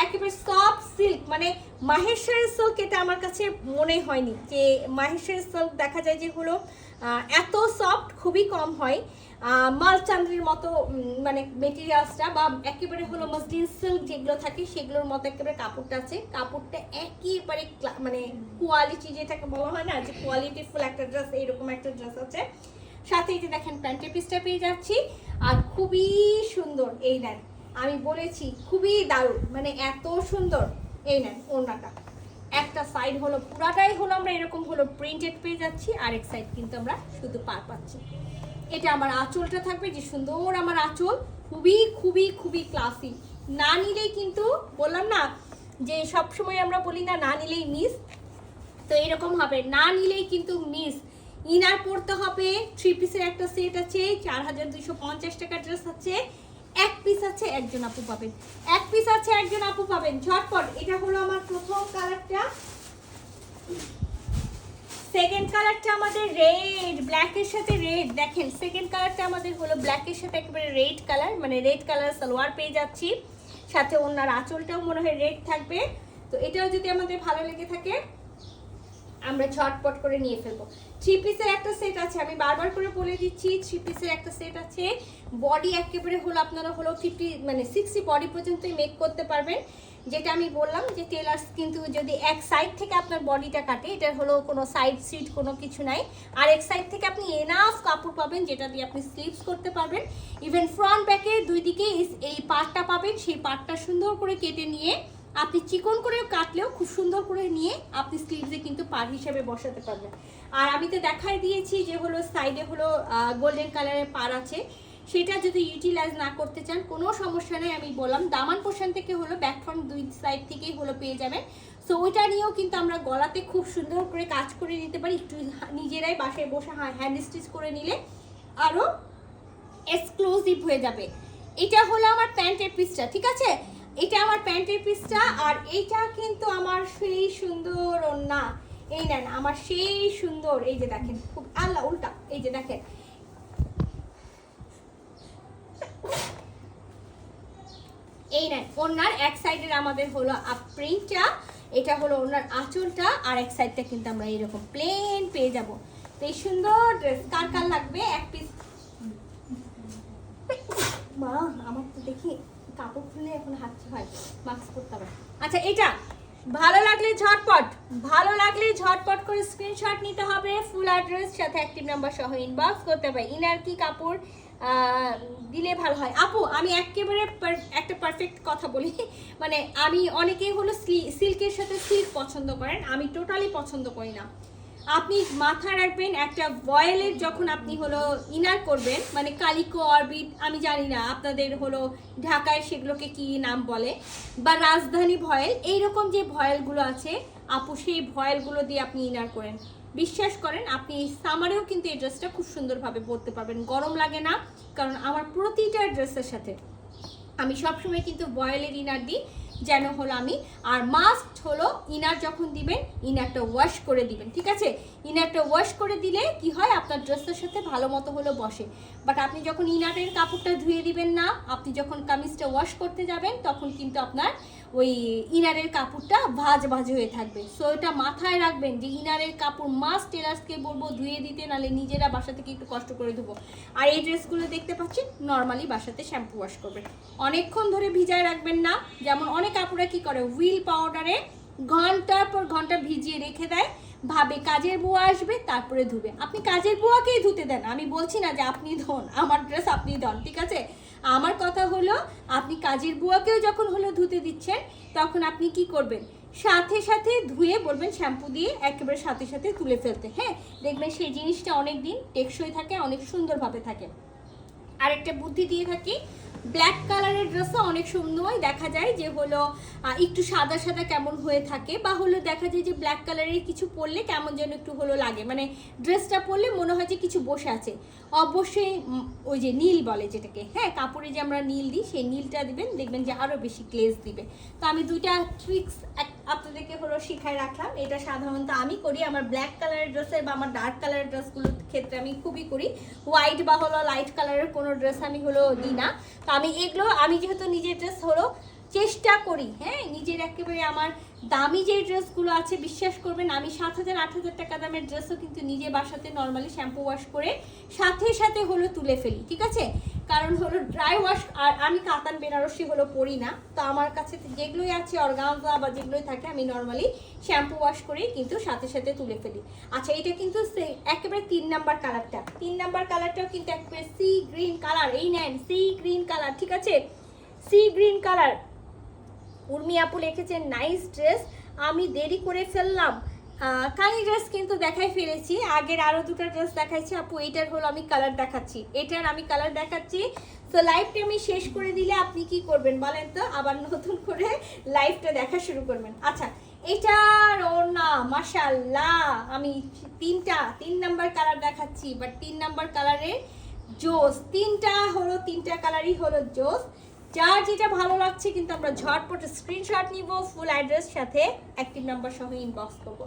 একেবারে সফট সিল্ক, মানে মাহেশ্বরের সিল্ক এটা আমার কাছে মনে হয়নি যে মাহেশ্বরের সিল্ক দেখা যায় যে হলো এত সফট, খুবই কম হয়। মালচান্দ্রির মতো মানে মেটেরিয়ালসটা বা একেবারে হলো মসলিন সিল্ক যেগুলো থাকে সেগুলোর মতো একেবারে কাপড়টা আছে। কাপড়টা একেবারে মানে কোয়ালিটি যেটাকে বলা হয় না যে কোয়ালিটিফুল একটা ড্রেস, এইরকম একটা ড্রেস আছে। সাথে এই যে দেখেন প্যান্টের পিসটা পেয়ে যাচ্ছি, আর খুবই সুন্দর। এই নেন, আমি বলেছি খুবই দারুণ, মানে এত সুন্দর। এই নেন ওড়নাটা, একটা সাইড হলো পুরাটাই হলো আমরা এরকম হলো প্রিন্টেড পেয়ে যাচ্ছি, আরেক সাইড কিন্তু আমরা শুধু পার পাচ্ছি। এটা আমার আঁচলটা থাকবে, যে সুন্দর আমার আঁচল, খুবই খুবই খুবই ক্লাসি। না নিলেই কিন্তু বললাম না যে সব সময় আমরা বলি না না নিলেই মিস, তো এরকম হবে, না নিলেই কিন্তু মিস। ইনার পড়তে হবে। 3 পিসের একটা সেট আছে, 4250 টাকা ড্রেস আছে। 1 পিস আছে একজন আপু পাবেন, 1 পিস আছে একজন আপু পাবেন ঝটপট। এটা হলো আমার প্রথম কালারটা। সেকেন্ড কালারটা আমাদের রেড, ব্ল্যাকের সাথে রেড। দেখেন সেকেন্ড কালারটা আমাদের হলো ব্ল্যাকের সাথে একেবারে রেড কালার, মানে রেড কালার সালোয়ার পেয়ে যাচ্ছি, সাথে ওনার আঁচলটাও মনে হয় রেড থাকবে। তো এটাও যদি আমাদের ভালো লেগে থাকে আমরা ঝটপট করে নিয়ে ফেলবো। 3 পিসের একটা সেট আছে, আমি বারবার করে বলে দিচ্ছি 3 পিসের একটা সেট আছে। বডি একেবারে হলো আপনারা হলো 50 মানে 60 বডি পর্যন্তই মেক করতে পারবেন। যেটা আমি বললাম যে টেলার্স কিন্তু যদি এক সাইড থেকে আপনার বডিটা কাটে, এটার হলো কোনো সাইড সিট কোনো কিছু নাই, আর এক সাইড থেকে আপনি এনাফ কাপড় পাবেন যেটা দিয়ে আপনি স্লিভস করতে পারবেন। ইভেন ফ্রন্ট ব্যাকে দুই দিকে এই পার্টটা পাবেন, সেই পার্টটা সুন্দর করে কেটে নিয়ে আপনি চিকন করে কাটলেও খুব সুন্দর করে নিয়ে আপনি স্লিভসে কিন্তু পার হিসেবে বসাতে পারবেন। আর আমি তো দেখাই দিয়েছি যে হলো সাইডে হলো গোল্ডেন কালারের পার আছে, সেটা যদি ইউটিলাইজ না করতে চান কোনো সমস্যা নেই। আমি বললাম দামান পোর্শন থেকে হলো ব্যাক ফ্রন্ট দুই সাইড থেকেই হলো পেয়ে যাবেন। সো ওইটা নিয়েও কিন্তু আমরা গলাতে খুব সুন্দর করে কাজ করে নিতে পারি, একটু নিজেরাই বাসায় বসে হ্যান্ড স্টিচ করে নিলে আরও এক্সক্লুসিভ হয়ে যাবে। এটা হলো আমার প্যান্টের পিসটা, ঠিক আছে? এটা আমার প্যান্টের পিসটা, আর এইটা কিন্তু আমার সেই সুন্দর ওড়না। এই নেন আমার সেই সুন্দর, এই যে দেখেন খুব আল্লাহ উল্টা, এই যে দেখেন এই নেন ওড়নার এক সাইডের আমাদের হলো আপ প্রিন্টটা, এটা হলো ওড়নার আঁচলটা, আর এক সাইডটা কিন্তু আমরা এরকম প্লেন পেয়ে যাব। তো এই সুন্দর ড্রেস কার কার লাগবে? 1 পিস। মা আমার তো দেখি কাপড় খুলে এখন হাঁটতে হয়, মাস্ক পরতে হবে। আচ্ছা এটা ভালো লাগলে ঝটপট করে স্ক্রিনশট নিতে হবে, ফুল অ্যাড্রেস সাথে অ্যাক্টিভ নাম্বার সহ ইনবক্স করতে হবে। ইনার কি কাপড় দিলে ভালো হয়? আপু আমি একেবারে একটা পারফেক্ট কথা বলি, মানে আমি অনেকেই হলো সিল্কের সাথে সিল্ক পছন্দ করেন, আমি টোটালি পছন্দ করি না। আপনি মাথায় রাখবেন একটা ভয়েলের যখন আপনি হলো ইনার করবেন, মানে কালিকো অরবিট, আমি জানি না আপনাদের হলো ঢাকায় সেগুলোকে কি নাম বলে, বা রাজধানী ভয়েল, এইরকম যে ভয়েলগুলো আছে আপু, সেই ভয়েলগুলো দিয়ে আপনি ইনার করেন, বিশ্বাস করেন আপনি এই সামারেও কিন্তু এই ড্রেসটা খুব সুন্দরভাবে পরতে পারবেন, গরম লাগে না। কারণ আমার প্রতিটা ড্রেসের সাথে আমি সবসময় কিন্তু ভয়েলের ইনার দিই, যেন হলো আমি, আর মাস্ট হলো ইনার যখন দিবেন ইনারটা ওয়াশ করে দিবেন, ঠিক আছে? ইনারটা ওয়াশ করে দিলে কি হয়, আপনার ড্রেসের সাথে ভালো মতো হলো বসে। বাট আপনি যখন ইনারের কাপড়টা ধুয়ে দিবেন না, আপনি যখন কামিজটা ওয়াশ করতে যাবেন তখন কিন্তু আপনার ওই ইনারের কাপড়টা ভাজ ভাজ হয়ে থাকবে। সো এটা মাথায় রাখবেন যে ইনারের কাপড় মাস্ট টেলার্সকে বলবো ধুয়ে দিতে, নাহলে নিজেরা বাসা থেকে একটু কষ্ট করে ধুবো। আর এই ড্রেসগুলো দেখতে পাচ্ছেন নর্মালি বাসাতে শ্যাম্পু ওয়াশ করবেন, অনেকক্ষণ ধরে ভিজায় রাখবেন না। যেমন অনেক কাপড়ে কি করে, হুইল পাউডারে ঘন্টার পর ঘন্টা ভিজিয়ে রেখে দেয়, ভাবে কাজের বুয়া আসবে তারপরে ধুবে। আপনি কাজের বুয়াকেই ধুতে দেন, আমি বলছি না যে আপনি ধন, আমার ড্রেস আপনি ধন, ঠিক আছে? আমার কথা হলো আপনি কাজের বুয়াকেও যখন হলো ধুতে দিচ্ছেন তখন আপনি কি করবেন, সাথে সাথে ধুয়ে বলবেন শ্যাম্পু দিয়ে একেবারে সাথে সাথে তুলে ফেলতে। হ্যাঁ, দেখবেন সেই জিনিসটা অনেক দিন টেকসই থাকে, অনেক সুন্দরভাবে থাকে। আরেকটা বুদ্ধি দিয়ে থাকি, ব্ল্যাক কালারের ড্রেসও অনেক সময় দেখা যায় যে হলো একটু সাদা সাদা কেমন হয়ে থাকে, বা হলো দেখা যায় যে ব্ল্যাক কালারের কিছু পরলে কেমন যেন একটু হলো লাগে, মানে ড্রেসটা পরলে মনে হয় যে কিছু বসে আছে। অবশ্যই ওই যে নীল বলে যেটাকে, হ্যাঁ, কাপড়ে যে আমরা নীল দিই সেই নীলটা দিবেন, দেখবেন যে আরও বেশি গ্লেজ দিবে। তো আমি দুইটা ট্রিক্স আপনাদেরকে হলো শিখায় রাখলাম। এটা সাধারণত আমি করি আমার ব্ল্যাক কালারের ড্রেসের বা আমার ডার্ক কালারের ড্রেসগুলোর ক্ষেত্রে আমি খুবই করি। হোয়াইট বা হলো লাইট কালারের কোনো ড্রেস আমি হলো দিই না। তো আমি এগুলো, আমি যেহেতু নিজের ড্রেস হলো চেষ্টা করি, হ্যাঁ, নিজের একেবারে আমার দামি যে ড্রেসগুলো আছে বিশ্বাস করবেন আমি 7,000-8,000 টাকা দামের ড্রেসও কিন্তু নিজে বাসাতে নর্মালি শ্যাম্পু ওয়াশ করে সাথে সাথে হলো তুলে ফেলি, ঠিক আছে? কারণ হলো ড্রাই ওয়াশ, আর আমি কাতান বেনারসি হলো পরি না, তো আমার কাছে যেগুলোই আছে অর্গানজা বা যেগুলোই থাকে আমি নর্মালি শ্যাম্পু ওয়াশ করেই কিন্তু সাথে সাথে তুলে ফেলি। আচ্ছা, এটা কিন্তু একেবারে 3 নাম্বার কালারটা, 3 নাম্বার কালারটাও কিন্তু একেবারে সি গ্রিন কালার, এই নেন সি গ্রিন কালার, ঠিক আছে? Sea green colour. উর্মি আপু লিখেছেন নাইস ড্রেস, আমি দেরি করে ফেললাম। কানি ড্রেস কিন্তু দেখাই ফেলেছি, আগের আরও দুটো ড্রেস দেখাইছি আপু, এইটার হলো আমি কালার দেখাচ্ছি, এটার আমি কালার দেখাচ্ছি। তো লাইভটা আমি শেষ করে দিলে আপনি কি করবেন বলেন তো, আবার নতুন করে লাইভটা দেখা শুরু করবেন। আচ্ছা, এটার ওড়না মাশাআল্লাহ, আমি 3 নাম্বার কালার দেখাচ্ছি, বাট 3 নাম্বার কালারের জোস, তিনটা কালারই হলো জোস। যার যেটা ভালো লাগছে কিন্তু আমরা ঝটপট স্ক্রিনশট নিব, ফুল অ্যাড্রেস সাথে অ্যাক্টিভ নাম্বার সহ ইনবক্স করব।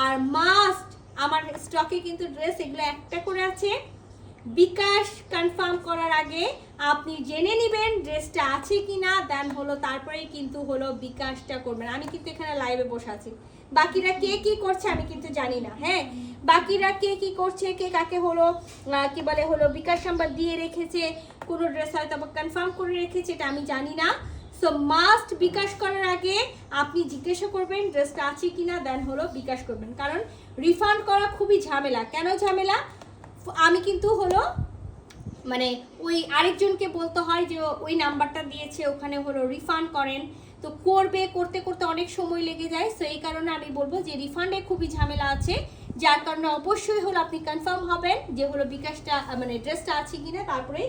আর মাস্ট আমার স্টকে কিন্তু ড্রেস এগুলো একটা করে আছে, বিকাশ কনফার্ম করার আগে আপনি জেনে নেবেন ড্রেসটা আছে কিনা, দেন হলো তারপরেই কিন্তু হলো বিকাশটা করবেন। আমি কিন্তু এখানে লাইভে বসে আছি, বাকিরা কে কি করছে আমি কিন্তু জানি না, হ্যাঁ, বাকিরা কে কি করছে, কে কাকে হলো কি বলে হলো বিকাশ নাম্বার দিয়ে রেখেছে, কোনো ড্রেস হয়তো আবার কনফার্ম করে রেখেছে, এটা আমি জানি না। সো মাস্ট বিকাশ করার আগে আপনি জিজ্ঞাসা করবেন ড্রেসটা আছে কিনা, দেন হলো বিকাশ করবেন। কারণ রিফান্ড করা খুবই ঝামেলা। কেন ঝামেলা, আমি কিন্তু হলো মানে ওই আরেকজনকে বলতে হয় যে ওই নাম্বারটা দিয়েছে ওখানে হলো রিফান্ড করেন, তো করতে করতে অনেক সময় লেগে যায়। সো এই কারণে আমি বলবো যে রিফান্ডে খুবই ঝামেলা আছে, যার কারণে অবশ্যই হলো আপনি কনফার্ম হবেন যে হলো বিকাশটা মানে ড্রেসটা আছে কিনা, তারপরে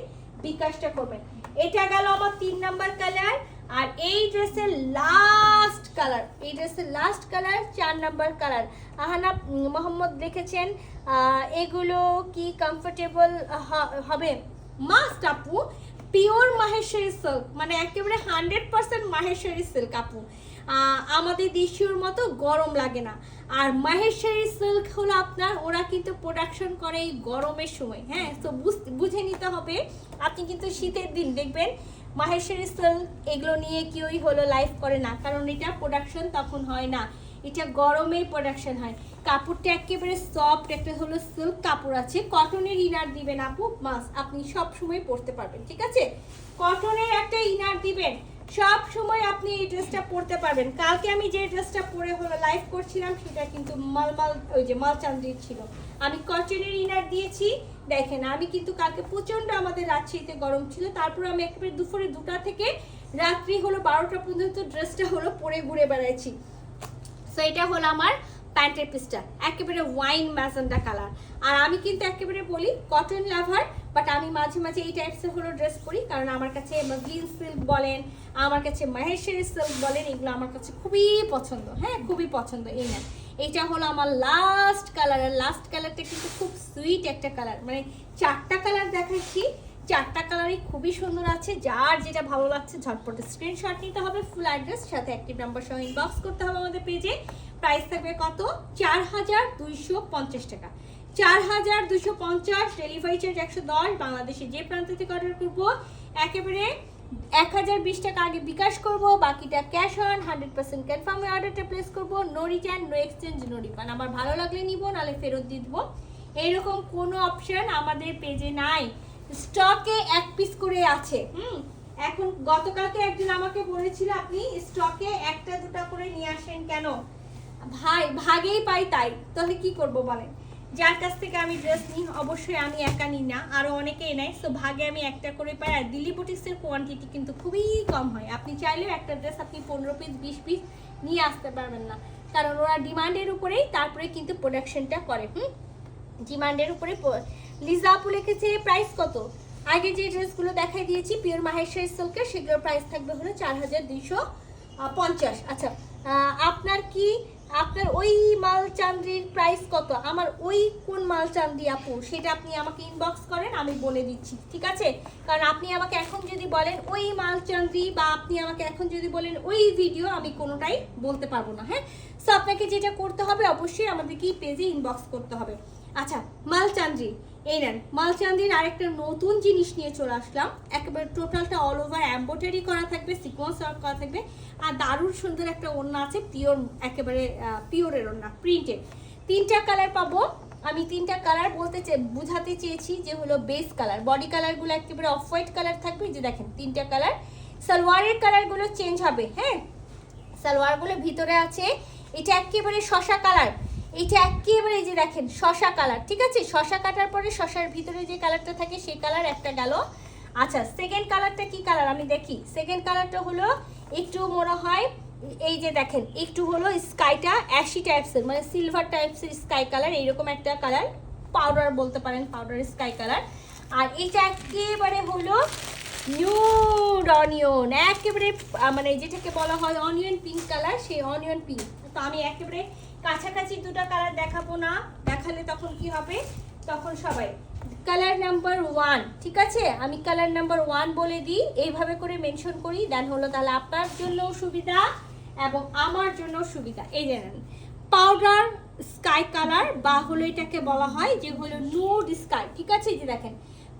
বিকাশটা করবেন। এটা গেল আমার 3 নাম্বার কালার। আর এই ড্রেসের last colour, 4 number colour. আহানা Mohammad লিখেছেন এগুলো কি কমফোর্টেবল হবে? মাস্ট আপু, পিওর মাহেশ্বরী সিল্ক, মানে একেবারে 100% মাহেশ্বরী সিল্ক আপু, আমাদের দেশীয়র মতো গরম লাগে না। আর মাহেশ্বরী সিল্ক হলো আপনার, ওরা কিন্তু প্রোডাকশন করে এই গরমের সময়, হ্যাঁ, তো বুঝে নিতে হবে। আপনি কিন্তু শীতের দিন দেখবেন মাহেশ্বরী সিল্ক এগুলো নিয়ে কেউই হলো লাইভ করে না, কারণ এটা প্রোডাকশন তখন হয় না, এটা গরমেই প্রোডাকশন হয়। কাপড়টা একেবারে সফট, একটা হলো সিল্ক কাপড় আছে, কটনের ইনার দিবেন আপু, মাস আপনি সব সময় পরতে পারবেন, ঠিক আছে? কটনের একটা ইনার দিবেন, সব সময় আপনি এই ড্রেসটা পরতে পারবেন। কালকে আমি যে ড্রেসটা পরে হলো লাইভ করছিলাম সেটা কিন্তু ওই যে মালচান্দ্রির ছিল, আমি কটনের ইনার দিয়েছি। দেখেন আমি কিন্তু কালকে প্রচন্ড আমাদের রাজশাহীতে গরম ছিল, তারপর আমি একেবারে দুপুরে 2টা থেকে রাত্রি হলো 12টা পর্যন্ত ড্রেসটা হলো পরে ঘুরে বেড়াইছি। সো এটা হলো আমার প্যান্টের পিসটা, একেবারে ওয়াইন ম্যাজেন্ডা কালার। আর আমি কিন্তু একেবারে বলি কটন লাভার, বাট আমি মাঝে মাঝে এই টাইপসের হলো ড্রেস পরি, কারণ আমার কাছে মসলিন সিল্ক বলেন, আমার কাছে মাহেশ্বরী সিল্ক বলেন, এগুলো আমার কাছে খুবই পছন্দ, হ্যাঁ, খুবই পছন্দ। এই না, এইটা হলো আমার লাস্ট কালার। আর লাস্ট কালারটা কিন্তু খুব সুইট একটা কালার, মানে 4টা কালার দেখাচ্ছি, চারটা কালারই খুবই সুন্দর আছে, যার যেটা ভালো লাগছে ঝটপট স্ক্রিনশট নিতে হবে, ফুল অ্যাড্রেস সাথে অ্যাক্টিভ নাম্বার সহ ইনবক্স করতে হবে আমাদের পেজে। প্রাইস থাকবে কত? 4250 টাকা। 4250, ডেলিভারি চার্জ 110। বাংলাদেশে যে প্রান্ত থেকে অর্ডার করবো একেবারে 1020 টাকা আগে বিকাশ করব, বাকিটা ক্যাশ অন 100% কনফার্মে অর্ডারটা প্লেস করব। No return, no exchange, no refund. আমার ভালো লাগলে নিব, নাহলে ফেরত দিয়ে দেবো। এইরকম কোনো অপশন আমাদের পেজে নাই। স্টকে এক পিস করে আছে। এখন গতকালকে একজন আমাকে বলেছিল আপনি স্টকে একটা দুটা করে নিয়ে আসেন কেন? ভাই ভাগেই পাই, তাই তাহলে কি করব বলেন? যার কাছ থেকে আমি ড্রেস নিই, অবশ্যই আমি একা নিই না, আরও অনেকেই নেয়। সো ভাগে আমি একটা করে পাই। আর দিল্লি বুটিক্সের কোয়ান্টিটি কিন্তু খুবই কম হয়। আপনি চাইলেও একটা ড্রেস আপনি 15 পিস 20 পিস নিয়ে আসতে পারবেন না, কারণ ওরা ডিমান্ডের উপরেই তারপরে কিন্তু প্রোডাকশনটা করে। ডিমান্ডের উপরে। লিজা আপু লিখেছে প্রাইস কত? আগে যে ড্রেসগুলো দেখাই দিয়েছি পিওর মাহেশ্বরী সিল্কের, সেগুলোর প্রাইস থাকবে হলো 4250। আচ্ছা, আপনার ওই মাল চান্দির প্রাইস কত? আমার ওই কোন মাল চান্দি আপু, সেটা আপনি আমাকে ইনবক্স করেন, আমি বলে দিচ্ছি, ঠিক আছে? কারণ আপনি আমাকে এখন যদি বলেন ওই মাল চান্দি, বা আপনি আমাকে এখন যদি বলেন ওই ভিডিও, আমি কোনোটাই বলতে পারবো না। হ্যাঁ, সো আপনাকে যেটা করতে হবে অবশ্যই আমাদেরকে পেজে ইনবক্স করতে হবে। আচ্ছা, মাল চান্দি এই নেন। মাল চান্দির আরেকটা নতুন জিনিস নিয়ে চলে আসলাম। একেবারে টোটালটা অল ওভার এমব্রয়ডারি করা থাকবে, সিকোয়েন্স ওয়ার্ক করা থাকবে, আর দারুণ সুন্দর একটা ওড়না আছে, পিওর, একেবারে পিওরের ওড়না, প্রিন্টেড। 3টা কালার পাবো। আমি 3টা কালার বুঝাতে চেয়েছি যে হলো বেস কালার। বডি কালারগুলো একেবারে অফ হোয়াইট কালার থাকবে, যে দেখেন 3টা কালার। সালোয়ারের কালারগুলো চেঞ্জ হবে। হ্যাঁ, সালোয়ারগুলো ভিতরে আছে, এটা একেবারে শশা কালার, এটা একেবারে যে দেখেন শশা কালার, ঠিক আছে? শশা কাটার পরে শশার ভিতরে যে কালারটা থাকে সেই কালার একটা গেল। আচ্ছা, সেকেন্ড কালারটা কি কালার আমি দেখি। সেকেন্ড কালারটা হলো একটু মনে হয় এই যে দেখেন একটু হলো স্কাইটা অ্যাশি টাইপসের, মানে সিলভার টাইপসের স্কাই কালার, এইরকম একটা কালার, পাউডার বলতে পারেন, পাউডার স্কাই কালার। আর এটা একেবারে হলো নিউড অনিয়ন, একেবারে মানে যেটাকে বলা হয় অনিয়ন পিঙ্ক কালার, সেই অনিয়ন পিঙ্ক। তো আমি একেবারে কাছাকাছি দুটো কালার দেখাবো না, দেখালে তখন কি হবে, তখন সবাই কালার নাম্বার 1, ঠিক আছে? আমি কালার নাম্বার 1 বলে দিই, এইভাবে করে মেনশন করি, দেন হলো তাহলে আপনার জন্যও সুবিধা এবং আমার জন্য সুবিধা। এই জানেন পাউডার স্কাই কালার, বা হলো এটাকে বলা হয় যে হলো নুড স্কাই, ঠিক আছে? যে দেখেন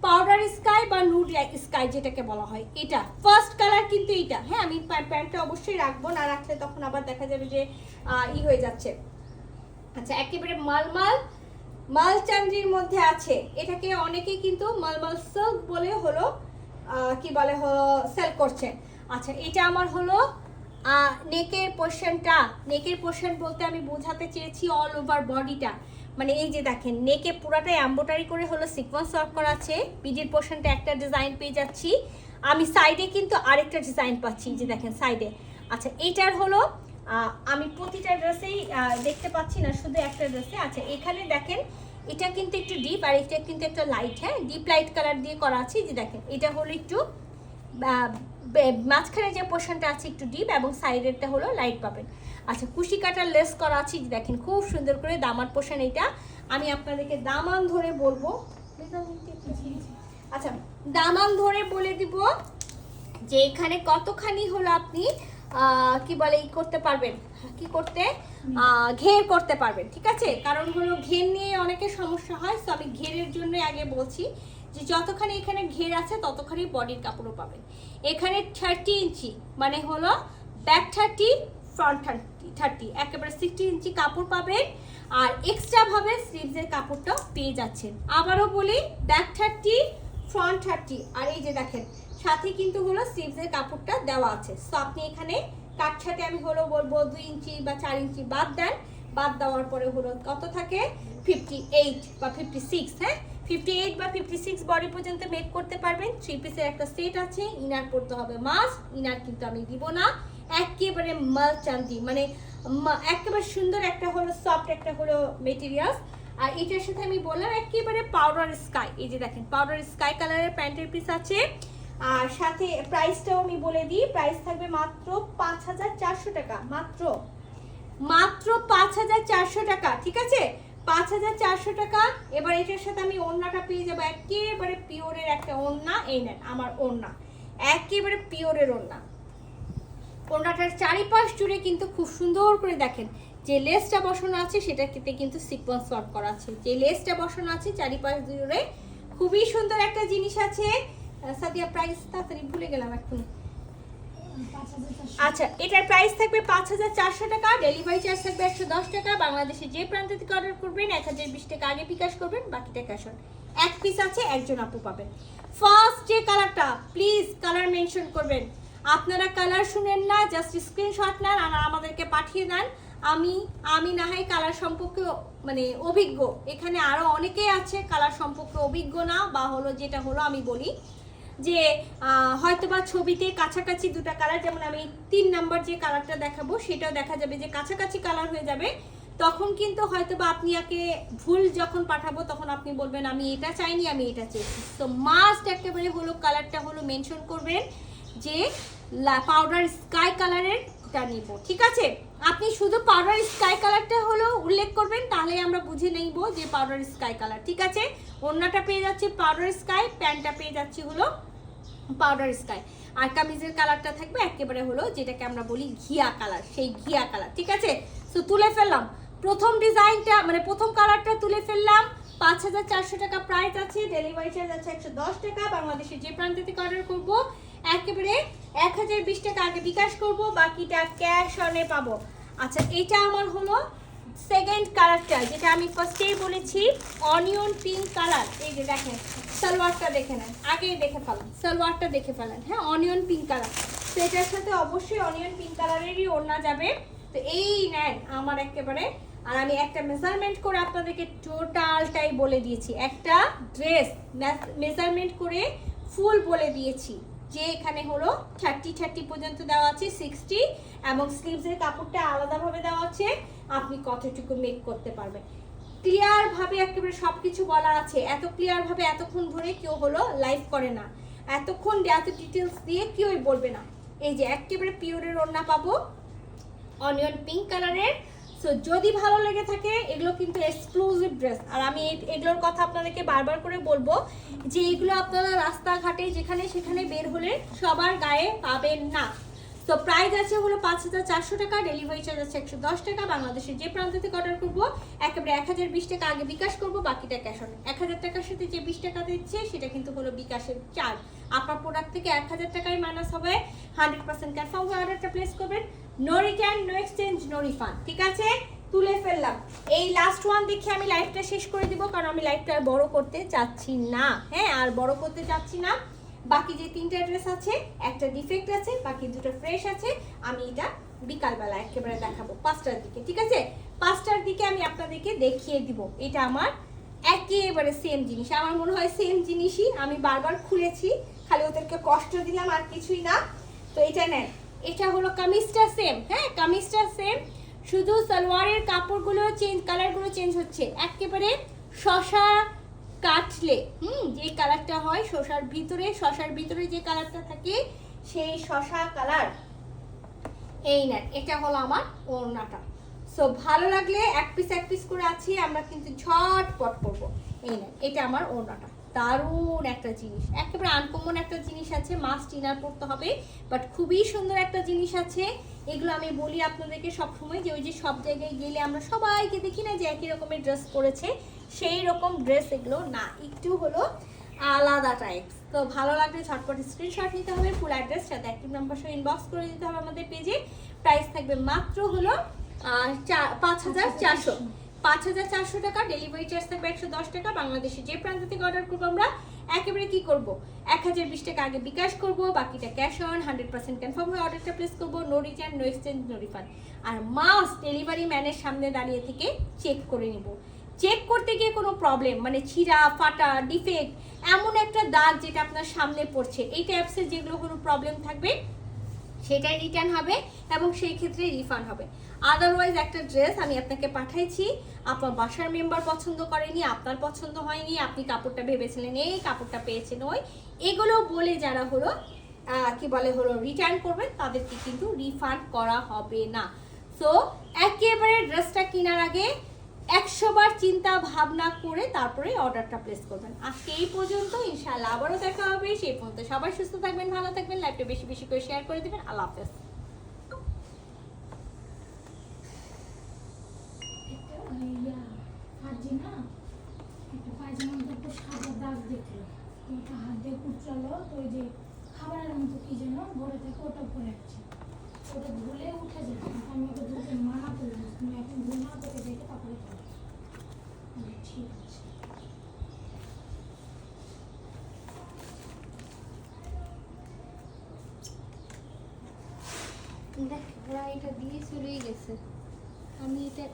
পাউডার স্কাই বা নুড স্কাই যেটাকে বলা হয়, এটা ফার্স্ট কালার কিন্তু এটা। হ্যাঁ, আমি প্যান্টটা অবশ্যই রাখবো, না রাখলে তখন আবার দেখা যাবে যে হয়ে যাচ্ছে। আচ্ছা, একেবারে মাল চান্দির মধ্যে আছে, এটাকে অনেকেই কিন্তু মালমাল সিল্ক বলে হলো কি বলে হলো সেল করছে। আচ্ছা, এটা আমার হলো নেকের পোর্শনটা। নেকের পোর্শন বলতে আমি বোঝাতে চেয়েছি অল ওভার বডিটা, মানে এই যে দেখেন নেকে পুরাটাই এমব্রয়ডারি করে হলো সিকোয়েন্স ওয়ার্ক করা আছে। পিডির পোর্শনটা একটা ডিজাইন পেয়ে যাচ্ছি, আমি সাইডে কিন্তু আরেকটা ডিজাইন পাচ্ছি, যে দেখেন সাইডে। আচ্ছা, এইটার হলো আমি প্রতিটা ড্রেসেই দেখতে পাচ্ছি না, শুধু একটা ড্রেসে। আচ্ছা, এখানে দেখেন এটা কিন্তু একটু ডিপ, আর এটা কিন্তু একটা লাইট। হ্যাঁ, ডিপ লাইট কালার দিয়ে করা আছে, যে দেখেন এটা হলো একটু মাঝখানে যে পোর্শনটা আছে একটু ডিপ, এবং সাইডেরটা হলো লাইট পাবেন। আচ্ছা, কুশি কাটার লেস করা আছে, যে দেখেন খুব সুন্দর করে দামার পোর্শন। এটা আমি আপনাদেরকে দামান ধরে বলবো। আচ্ছা, দামান ধরে বলে দিব যে এখানে কতখানি হলো আপনি কি বলে করতে পারবেন, কি করতে ঘের করতে পারবেন, ঠিক আছে? কারণ হলো ঘের নিয়ে অনেকের সমস্যা হয়, তো আমি ঘেরের জন্য আগে বলছি যে যতখানি এখানে ঘের আছে ততখানি বডির কাপড়ও পাবেন। এখানে 30 ইঞ্চি, মানে হলো ব্যাক 30 ফ্রন্ট 30, একেবারে 60 ইঞ্চি কাপড় পাবেন। আর এক্সট্রা ভাবে স্লিভসের কাপড়টাও পেয়ে যাচ্ছেন। আবারও বলি, ব্যাক 30 ফ্রন্ট 30, আর এই যে দেখেন সাথে কিন্তু হলো স্লিভসের কাপড়টা দেওয়া আছে। সো আপনি এখানে কাট সাথে আমি হলো বলবো 2 ইঞ্চি বা 4 ইঞ্চি বাদ দেন, বাদ দেওয়ার পরে হলো কত থাকে 58 বা 56। হ্যাঁ, 58 বা 56 বডি পর্যন্ত মেক করতে পারবেন। 3 পিসের একটা সেট আছে, ইনার পড়তে হবে মাস্ট, ইনার কিন্তু আমি দিব না। একেবারে মাল চান্দি, মানে একেবারে সুন্দর একটা হলো সফট একটা হলো মেটেরিয়ালস। আর এটার সাথে আমি বললাম একেবারে পাউডার স্কাই, এই যে দেখেন পাউডার স্কাই কালারের প্যান্টের পিস আছে। আর সাথে প্রাইসটাও আমি বলে দিই, প্রাইস থাকবে মাত্র 5400 টাকা, মাত্র 5400 টাকা, ঠিক আছে? 5,400 টাকা। এবার এটার সাথে আমি ওড়নাটা পেয়ে যাবো একেবারে পিওরের একটা ওড়না। এই নেন আমার ওড়না, একেবারে পিওরের ওড়না। ওড়নাটার চারিপাশ জুড়ে কিন্তু খুব সুন্দর করে দেখেন যে লেসটা বসানো আছে সেটাতে কিন্তু সিকোয়েন্স ওয়ার্ক করা আছে। যে লেসটা বসানো আছে চারিপাশ জুড়ে খুবই সুন্দর একটা জিনিস আছে। সাদিয়া প্রাইস তাড়াতাড়ি ভুলে গেলাম এখন। আচ্ছা, এটার প্রাইস থাকবে 5,400 টাকা। ডেলিভারি চার্জ থাকবে 110 টাকা। বাংলাদেশে যে প্রান্ত থেকে অর্ডার করবেন 1020 টাকা আগে বিকাশ করবেন, বাকিটা ক্যাশ অন। এক পিস আছে, একজন আপু পাবেন। ফার্স্ট যে কালারটা, প্লিজ কালার মেনশন করবেন। আপনারা কালার শুনেন না, জাস্ট স্ক্রিনশট নেন আর আমাদেরকে পাঠিয়ে দেন। আমি না হয় কালার সম্পর্কে মানে অভিজ্ঞ, এখানে আরো অনেকেই আছে কালার সম্পর্কে অভিজ্ঞ না, বা হলো যেটা হলো আমি বলি যে হয়তোবা ছবিতে কাছাকাছি দুটো কালার, যেমন আমি 3 নাম্বার যে কালারটা দেখাবো সেটাও দেখা যাবে যে কাছাকাছি কালার হয়ে যাবে। তখন কিন্তু হয়তোবা আপনি আগে ভুল যখন পাঠাবো তখন আপনি বলবেন আমি এটা চাইনি, আমি এটা চেয়েছি। তো মাস্ট একেবারে হলো কালারটা হলো মেনশন করবেন যে পাউডার স্কাই কালারের নিব, ঠিক আছে? আপনি শুধু পাউডার স্কাই কালারটা হলো উল্লেখ করবেন, তাহলে আমরা বুঝে নেব যে পাউডার স্কাই কালার, ঠিক আছে? ওড়নাটা পেয়ে যাচ্ছে পাউডার স্কাই, প্যান্টটা পেয়ে যাচ্ছি হলো পাউডার স্কাই, আর কামিজের কালারটা থাকবে একেবারে হলো যেটাকে আমরা বলি ঘিয়া কালার, সেই ঘিয়া কালার, ঠিক আছে? সো তুলে ফেললাম প্রথম ডিজাইনটা, মানে প্রথম কালারটা তুলে ফেললাম। 5,400 টাকা প্রাইস আছে। ডেলিভারি চার্জ আছে 110 টাকা। বাংলাদেশের যে প্রান্ত থেকে অর্ডার করব একেবারে 1020 টাকা আগে বিকাশ করব, বাকিটা ক্যাশ অনে পাবো। আচ্ছা, এটা আমার হলো সেকেন্ড কালারটা, যেটা আমি ফার্স্টেই বলেছি অনিয়ন পিঙ্ক কালার। এই যে দেখেন সালোয়ারটা দেখে নেন, আগেই দেখে ফেলেন, সালোয়ারটা দেখে ফেলেন। হ্যাঁ, অনিয়ন পিঙ্ক কালার। তো এটার সাথে অবশ্যই অনিয়ন পিঙ্ক কালারেরই ওড়না যাবে। তো এই নেন আমার একেবারে, আর আমি একটা মেজারমেন্ট করে আপনাদেরকে টোটালটাই বলে দিয়েছি, একটা ড্রেস মেজারমেন্ট করে ফুল বলে দিয়েছি যে এখানে হলো 30 পর্যন্ত দেওয়া আছে, 60, এবং স্লিভসের কাপড়টা আলাদাভাবে দেওয়া আছে, আপনি কতটুকু মেক করতে পারবেন। ক্লিয়ার ভাবে একেবারে সবকিছু বলা আছে। এত ক্লিয়ার ভাবে এতক্ষণ ধরে কেউ হলো লাইভ করে না, এতক্ষণ এত ডিটেলস দিয়ে কেউই বলবে না। এই যে একেবারে পিওরের ওড়না পাবো অনিয়ন পিঙ্ক কালারের। সো যদি ভালো লেগে থাকে, এগুলো কিন্তু এক্সক্লুসিভ ড্রেস, আর আমি এগুলোর কথা আপনাদেরকে বারবার করে বলবো যে এগুলো আপনারা রাস্তাঘাটে যেখানে সেখানে বের হলে সবার গায়ে পাবেন না। তো প্রাইস আছে হলো 5,400 টাকা। ডেলিভারি চার্জ আছে 110 টাকা। বাংলাদেশের যে প্রান্ত থেকে অর্ডার করবো একেবারে 1020 টাকা আগে বিকাশ করবো, বাকিটা ক্যাশ অন। 1000 টাকার সাথে যে 20 টাকা দিচ্ছে সেটা কিন্তু হলো বিকাশের চার্জ। আপনার প্রোডাক্ট থেকে 1000 টাকাই মাইনাস হবে। 100% কনফার্ম হয়ে অর্ডারটা প্লেস করবেন। No return, no exchange, no refund, ঠিক আছে? তুলে ফেললাম। এই লাস্ট ওয়ান দেখে আমি লাইভটা শেষ করে দিব, কারণ আমি লাইভটা আর বড় করতে চাচ্ছি না। হ্যাঁ, আর বড় করতে চাচ্ছি না। বাকি যে 3টা ড্রেস আছে, একটা ডিফেক্ট আছে, বাকি 2টা ফ্রেশ আছে। আমি এটা বিকালবেলা একেবারে দেখাবো 5টার দিকে, ঠিক আছে? 5টার দিকে আমি আপনাদেরকে দেখিয়ে দিব। এটা আমার একেবারে সেম জিনিস, আমার মনে হয় সেম জিনিসই আমি বারবার খুলেছি, খালি ওদেরকে কষ্ট দিলাম আর কিছুই না। তো এটা নেন, এটা হলো কামিজটা সেম। হ্যাঁ, কামিজটা সেম, শুধু সালোয়ারের কাপড়গুলো চেঞ্জ, কালারগুলো চেঞ্জ হচ্ছে। একেবারে শশা কাটলে যে কালারটা হয় শশার ভিতরে যে কালারটা থাকে সেই শশা কালার। এই নেন, এটা হলো আমার ওড়নাটা। সো ভালো লাগলে এক পিস করে আছে, আমরা কিন্তু ঝটপট করবো। এই নেন, এটা আমার ওড়নাটা। দারুণ একটা জিনিস, একেবারে আনকমন একটা জিনিস আছে, মাস্ট ইনার পড়তে হবে, বাট খুবই সুন্দর একটা জিনিস আছে। এগুলো আমি বলি আপনাদেরকে সবসময় যে ওই যে সব জায়গায় গেলে আমরা সবাইকে দেখি না যে একই রকমের ড্রেস পরেছে, সেই রকম ড্রেস এগুলো না, একটু হলো আলাদা টাইপ। তো ভালো লাগলে ঝটপট স্ক্রিনশট নিতে হবে, ফুল অ্যাড্রেস সাথে অ্যাক্টিভ নাম্বার সহ ইনবক্স করে দিতে হবে আমাদের পেজে। প্রাইস থাকবে মাত্র হলো 5,400 টাকা। ডেলিভারি চার্জ থাকবে 110 টাকা। বাংলাদেশে যে প্রান্ত থেকে অর্ডার করবো আমরা একেবারে কি করব, 1020 টাকা আগে বিকাশ করব, বাকিটা ক্যাশ অন। 100% কনফার্ম হয়ে অর্ডারটা প্লেস করবো। No return, no exchange, no refund. আর মাস্ট ডেলিভারি ম্যানের সামনে দাঁড়িয়ে থেকে চেক করে নিব। চেক করতে গিয়ে কোনো প্রবলেম, মানে ছিঁড়া ফাটা ডিফেক্ট, এমন একটা দাগ যেটা আপনার সামনে পড়ছে, এই টাইপসের যেগুলো কোনো প্রবলেম থাকবে সেটাই রিটার্ন হবে এবং সেই ক্ষেত্রে রিফান্ড হবে। আদারওয়াইজ একটা ড্রেস আমি আপনাকে পাঠাইছি, আপনার বাসার মেম্বার পছন্দ করেনি, আপনার পছন্দ হয়নি, আপনি কাপড়টা ভেবেছিলেন এই, কাপড়টা পেয়েছেন ওই, এগুলো বলে যারা হলো কি বলে হলো রিটার্ন করবেন, তাদেরকে কিন্তু রিফান্ড করা হবে না। সো একেবারে ড্রেসটা কেনার আগে 100 বার চিন্তা ভাবনা করে তারপরে অর্ডারটা প্লেস করবেন। আজকে এই পর্যন্ত, ইনশাআল্লাহ আবারও দেখা হবে। সেই পর্যন্ত সবাই সুস্থ থাকবেন, ভালো থাকবেন, লাইভটা বেশি বেশি করে শেয়ার করে দিবেন। আল্লাহ হাফেজ। একটা পায়জামার মধ্যে একটা সাদা দাগ দেখলো, তো ওটা হাত দিয়ে কুচলালো, তো ওই যে খাবারের মতো কি যেন ভরে থাকে, ওটা পরে আছে, ওটা ধুলে উঠে যাবে। আমি ওটা ধুতে মানা করলাম, তুমি এখন ধুল না করে দেখে তারপরে করো। ঠিক আছে। দেখ ওরা এটা দিয়ে চলেই গেছে, আমি এটা